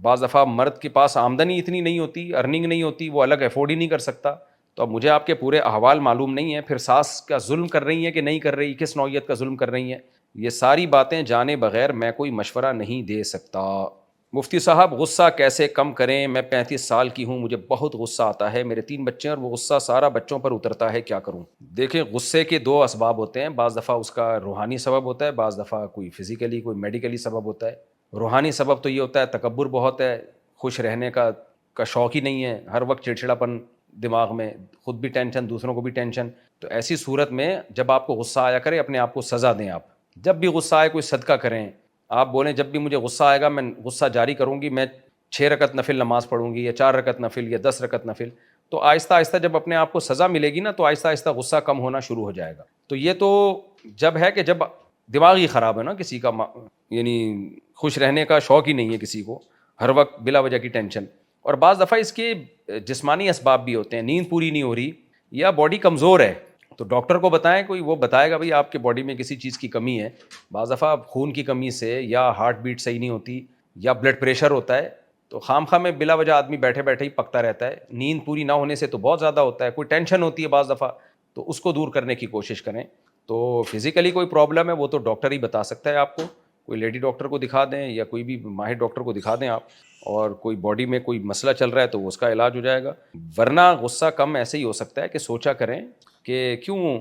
بعض دفعہ مرد کے پاس آمدنی اتنی نہیں ہوتی، ارننگ نہیں ہوتی، وہ الگ افورڈ ہی نہیں کر سکتا. تو اب مجھے آپ کے پورے احوال معلوم نہیں ہیں. پھر ساس کا ظلم کر رہی ہیں کہ نہیں کر رہی، کس نوعیت کا ظلم کر رہی ہیں، یہ ساری باتیں جانے بغیر میں کوئی مشورہ نہیں دے سکتا. مفتی صاحب غصہ کیسے کم کریں؟ میں 35 سال کی ہوں، مجھے بہت غصہ آتا ہے، میرے 3 بچے ہیں اور وہ غصہ سارا بچوں پر اترتا ہے، کیا کروں؟ دیکھیں، غصے کے 2 اسباب ہوتے ہیں. بعض دفعہ اس کا روحانی سبب ہوتا ہے، بعض دفعہ کوئی فزیکلی کوئی میڈیکلی سبب ہوتا ہے. روحانی سبب تو یہ ہوتا ہے تکبر بہت ہے، خوش رہنے کا شوق ہی نہیں ہے، ہر وقت چڑچڑاپن دماغ میں، خود بھی ٹینشن، دوسروں کو بھی ٹینشن. تو ایسی صورت میں جب آپ کو غصہ آیا کرے، اپنے آپ کو سزا دیں. آپ جب بھی غصہ آئے کوئی صدقہ کریں. آپ بولیں جب بھی مجھے غصہ آئے گا میں غصہ جاری کروں گی، میں 6 رکعت نفل نماز پڑھوں گی یا 4 رکعت نفل یا 10 رکعت نفل. تو آہستہ آہستہ جب اپنے آپ کو سزا ملے گی نا، تو آہستہ آہستہ غصہ کم ہونا شروع ہو جائے گا. تو یہ تو جب ہے کہ جب دماغ ہی خراب ہے نا کسی کا، یعنی خوش رہنے کا شوق ہی نہیں ہے کسی کو، ہر وقت بلا وجہ کی ٹینشن. اور بعض دفعہ اس کے جسمانی اسباب بھی ہوتے ہیں، نیند پوری نہیں ہو رہی یا باڈی کمزور ہے، تو ڈاکٹر کو بتائیں، کوئی وہ بتائے گا بھائی آپ کے باڈی میں کسی چیز کی کمی ہے. بعض دفعہ خون کی کمی سے، یا ہارٹ بیٹ صحیح نہیں ہوتی، یا بلڈ پریشر ہوتا ہے. تو خام خواہ میں بلا وجہ آدمی بیٹھے بیٹھے ہی پکتا رہتا ہے. نیند پوری نہ ہونے سے تو بہت زیادہ ہوتا ہے. کوئی ٹینشن ہوتی ہے بعض دفعہ، تو اس کو دور کرنے کی کوشش کریں. تو فزیکلی کوئی پرابلم ہے وہ تو ڈاکٹر ہی بتا سکتا ہے آپ کو، کوئی لیڈی ڈاکٹر کو دکھا دیں یا کوئی بھی ماہر ڈاکٹر کو دکھا دیں آپ. اور کوئی باڈی میں کوئی مسئلہ چل رہا ہے تو اس کا علاج ہو جائے گا. ورنہ غصہ کم ایسے ہی ہو سکتا ہے کہ سوچا کریں کہ کیوں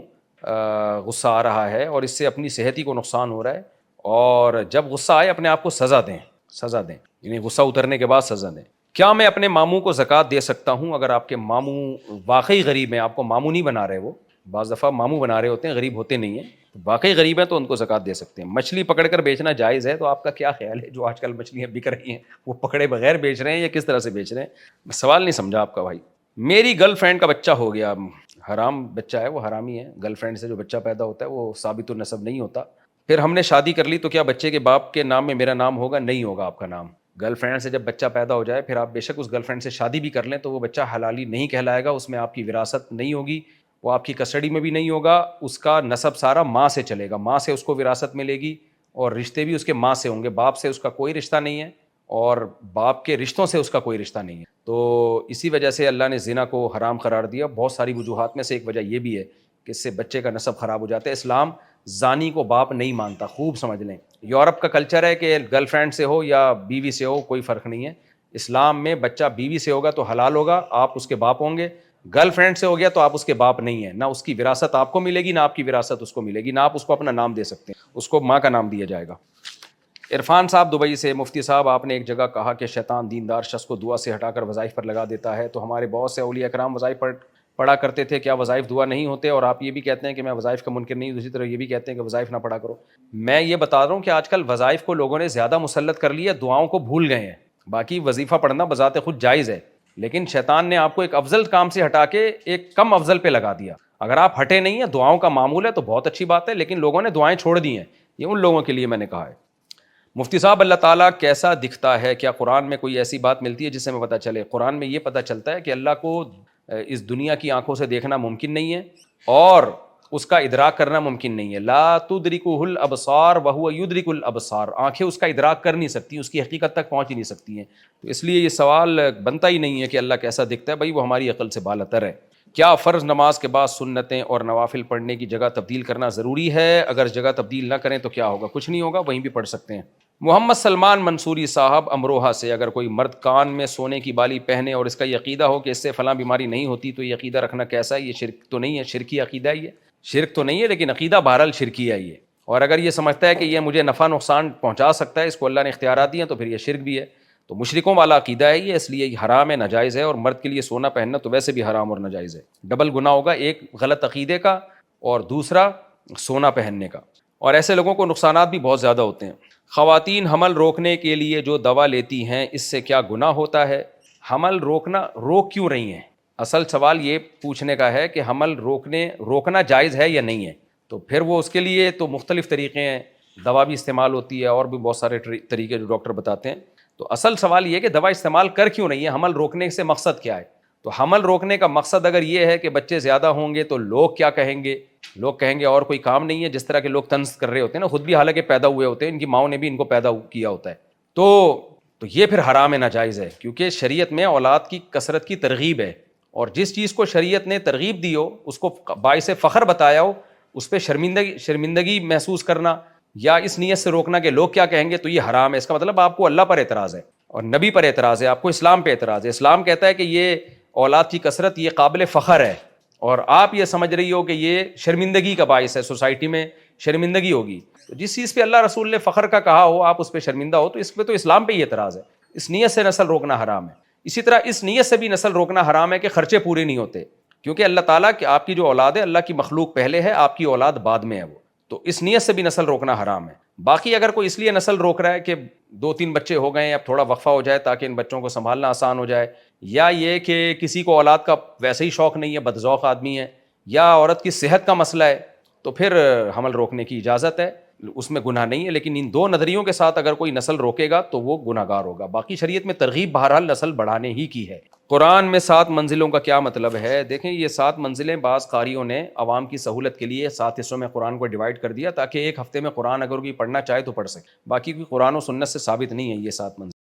غصہ آ رہا ہے اور اس سے اپنی صحت ہی کو نقصان ہو رہا ہے. اور جب غصہ آئے اپنے آپ کو سزا دیں، سزا دیں، یعنی غصہ اترنے کے بعد سزا دیں. کیا میں اپنے ماموں کو زکوٰۃ دے سکتا ہوں اگر آپ کے ماموں واقعی غریب ہیں؟ آپ کو ماموں نہیں بنا رہے، وہ بعض دفعہ ماموں بنا رہے ہوتے ہیں، غریب ہوتے نہیں ہیں. واقعی غریب ہیں تو ان کو زکوٰۃ دے سکتے ہیں. مچھلی پکڑ کر بیچنا جائز ہے، تو آپ کا کیا خیال ہے جو آج کل مچھلیاں بک رہی ہیں، وہ پکڑے بغیر بیچ رہے ہیں یا کس طرح سے بیچ رہے ہیں؟ سوال نہیں سمجھا آپ کا بھائی. میری گرل فرینڈ کا بچہ ہو گیا، حرام بچہ ہے، وہ حرامی ہے. گرل فرینڈ سے جو بچہ پیدا ہوتا ہے وہ ثابت النسب نہیں ہوتا. پھر ہم نے شادی کر لی، تو کیا بچے کے باپ کے نام میں میرا نام ہوگا؟ نہیں ہوگا آپ کا نام. گرل فرینڈ سے جب بچہ پیدا ہو جائے، پھر آپ بے شک اس گرل فرینڈ سے شادی بھی کر لیں، تو وہ بچہ حلالی نہیں کہلائے گا، اس میں آپ کی وراثت نہیں ہوگی، وہ آپ کی کسٹڈی میں بھی نہیں ہوگا. اس کا نسب سارا ماں سے چلے گا، ماں سے اس کو وراثت ملے گی، اور رشتے بھی اس کے ماں سے ہوں گے. باپ سے اس کا کوئی رشتہ نہیں ہے، اور باپ کے رشتوں سے اس کا کوئی رشتہ نہیں ہے. تو اسی وجہ سے اللہ نے زنا کو حرام قرار دیا. بہت ساری وجوہات میں سے ایک وجہ یہ بھی ہے کہ اس سے بچے کا نسب خراب ہو جاتا ہے. اسلام زانی کو باپ نہیں مانتا، خوب سمجھ لیں. یورپ کا کلچر ہے کہ گرل فرینڈ سے ہو یا بیوی سے ہو کوئی فرق نہیں ہے. اسلام میں بچہ بیوی سے ہوگا تو حلال ہوگا، آپ اس کے باپ ہوں گے. گرل فرینڈ سے ہو گیا تو آپ اس کے باپ نہیں ہیں، نہ اس کی وراثت آپ کو ملے گی، نہ آپ کی وراثت اس کو ملے گی، نہ آپ اس کو اپنا نام دے سکتے ہیں، اس کو ماں کا نام دیا جائے گا. عرفان صاحب دبئی سے، مفتی صاحب آپ نے ایک جگہ کہا کہ شیطان دیندار شخص کو دعا سے ہٹا کر وظائف پر لگا دیتا ہے، تو ہمارے بہت سے اولیاء کرام وظائف پر پڑھا کرتے تھے، کیا وظائف دعا نہیں ہوتے؟ اور آپ یہ بھی کہتے ہیں کہ میں وظائف کا منکر نہیں ہوں، دوسری طرف یہ بھی کہتے ہیں کہ وظائف نہ پڑھا کرو. میں یہ بتا رہا ہوں کہ آج کل وظائف کو لوگوں نے زیادہ مسلط کر لیا، دعاؤں کو بھول گئے ہیں. باقی وظیفہ پڑھنا بذات خود جائز ہے، لیکن شیطان نے آپ کو ایک افضل کام سے ہٹا کے ایک کم افضل پہ لگا دیا. اگر آپ ہٹے نہیں ہیں، دعاؤں کا معمول ہے تو بہت اچھی بات ہے، لیکن لوگوں نے دعائیں چھوڑ دی ہیں. یہ ان لوگوں کے لیے میں نے کہا ہے. مفتی صاحب اللہ تعالیٰ کیسا دکھتا ہے؟ کیا قرآن میں کوئی ایسی بات ملتی ہے جس سے ہمیں پتہ چلے؟ قرآن میں یہ پتہ چلتا ہے کہ اللہ کو اس دنیا کی آنکھوں سے دیکھنا ممکن نہیں ہے، اور اس کا ادراک کرنا ممکن نہیں ہے. لا تدرکہ الابصار وہو یدرک الابصار، آنکھیں اس کا ادراک کر نہیں سکتی، اس کی حقیقت تک پہنچ ہی نہیں سکتی ہیں. تو اس لیے یہ سوال بنتا ہی نہیں ہے کہ اللہ کیسا دکھتا ہے، بھائی وہ ہماری عقل سے بالاتر ہے. کیا فرض نماز کے بعد سنتیں اور نوافل پڑھنے کی جگہ تبدیل کرنا ضروری ہے؟ اگر جگہ تبدیل نہ کریں تو کیا ہوگا؟ کچھ نہیں ہوگا، وہیں بھی پڑھ سکتے ہیں. محمد سلمان منصوری صاحب امروہہ سے، اگر کوئی مرد کان میں سونے کی بالی پہنے اور اس کا یہ عقیدہ ہو کہ اس سے فلاں بیماری نہیں ہوتی، تو یہ عقیدہ رکھنا کیسا ہے؟ یہ شرک تو نہیں ہے؟ شرکی عقیدہ ہے یہ، شرک تو نہیں ہے لیکن عقیدہ بہرحال شرکی ہے یہ. اور اگر یہ سمجھتا ہے کہ یہ مجھے نفع نقصان پہنچا سکتا ہے، اس کو اللہ نے اختیارات دیے ہیں، تو پھر یہ شرک بھی ہے. تو مشرکوں والا عقیدہ ہے یہ، اس لیے یہ حرام ہے، ناجائز ہے. اور مرد کے لیے سونا پہننا تو ویسے بھی حرام اور ناجائز ہے. ڈبل گناہ ہوگا، ایک غلط عقیدے کا اور دوسرا سونا پہننے کا. اور ایسے لوگوں کو نقصانات بھی بہت زیادہ ہوتے ہیں. خواتین حمل روکنے کے لیے جو دوا لیتی ہیں، اس سے کیا گناہ ہوتا ہے؟ حمل روک کیوں رہی ہیں؟ اصل سوال یہ پوچھنے کا ہے کہ حمل روکنا جائز ہے یا نہیں ہے. تو پھر وہ اس کے لیے تو مختلف طریقے ہیں، دوا بھی استعمال ہوتی ہے اور بھی بہت سارے طریقے جو ڈاکٹر بتاتے ہیں. تو اصل سوال یہ ہے کہ دوا استعمال کر کیوں رہی ہے؟ حمل روکنے سے مقصد کیا ہے؟ تو حمل روکنے کا مقصد اگر یہ ہے کہ بچے زیادہ ہوں گے تو لوگ کیا کہیں گے، لوگ کہیں گے اور کوئی کام نہیں ہے، جس طرح کے لوگ طنز کر رہے ہوتے ہیں نا، خود بھی حالانکہ پیدا ہوئے ہوتے ہیں، ان کی ماؤں نے بھی ان کو پیدا کیا ہوتا ہے. تو تو یہ پھر حرام ناجائز ہے، کیونکہ شریعت میں اولاد کی کثرت کی ترغیب ہے، اور جس چیز کو شریعت نے ترغیب دی ہو، اس کو باعث فخر بتایا ہو، اس پہ شرمندگی محسوس کرنا یا اس نیت سے روکنا کہ لوگ کیا کہیں گے، تو یہ حرام ہے۔ اس کا مطلب آپ کو اللہ پر اعتراض ہے اور نبی پر اعتراض ہے، آپ کو اسلام پہ اعتراض ہے۔ اسلام کہتا ہے کہ یہ اولاد کی کثرت یہ قابل فخر ہے، اور آپ یہ سمجھ رہی ہو کہ یہ شرمندگی کا باعث ہے، سوسائٹی میں شرمندگی ہوگی۔ تو جس چیز پہ اللہ رسول نے فخر کا کہا ہو، آپ اس پہ شرمندہ ہو، تو اس پہ تو اسلام پہ ہی اعتراض ہے۔ اس نیت سے نسل روکنا حرام ہے۔ اسی طرح اس نیت سے بھی نسل روکنا حرام ہے کہ خرچے پورے نہیں ہوتے، کیونکہ اللہ تعالیٰ کہ آپ کی جو اولاد ہے، اللہ کی مخلوق پہلے ہے، آپ کی اولاد بعد میں ہے، وہ تو اس نیت سے بھی نسل روکنا حرام ہے۔ باقی اگر کوئی اس لیے نسل روک رہا ہے کہ 2-3 بچے ہو گئے ہیں، اب تھوڑا وقفہ ہو جائے تاکہ ان بچوں کو سنبھالنا آسان ہو جائے، یا یہ کہ کسی کو اولاد کا ویسے ہی شوق نہیں ہے، بدذوق آدمی ہے، یا عورت کی صحت کا مسئلہ ہے، تو پھر حمل روکنے کی اجازت ہے، اس میں گناہ نہیں ہے۔ لیکن ان دو نظریوں کے ساتھ اگر کوئی نسل روکے گا تو وہ گناہ گار ہوگا۔ باقی شریعت میں ترغیب بہرحال نسل بڑھانے ہی کی ہے۔ قرآن میں 7 منزلوں کا کیا مطلب ہے؟ دیکھیں، یہ 7 منزلیں بعض قاریوں نے عوام کی سہولت کے لیے 7 حصوں میں قرآن کو ڈیوائڈ کر دیا، تاکہ ایک ہفتے میں قرآن اگر کوئی پڑھنا چاہے تو پڑھ سکے۔ باقی کوئی قرآن و سنت سے ثابت نہیں ہے یہ 7 منزلیں۔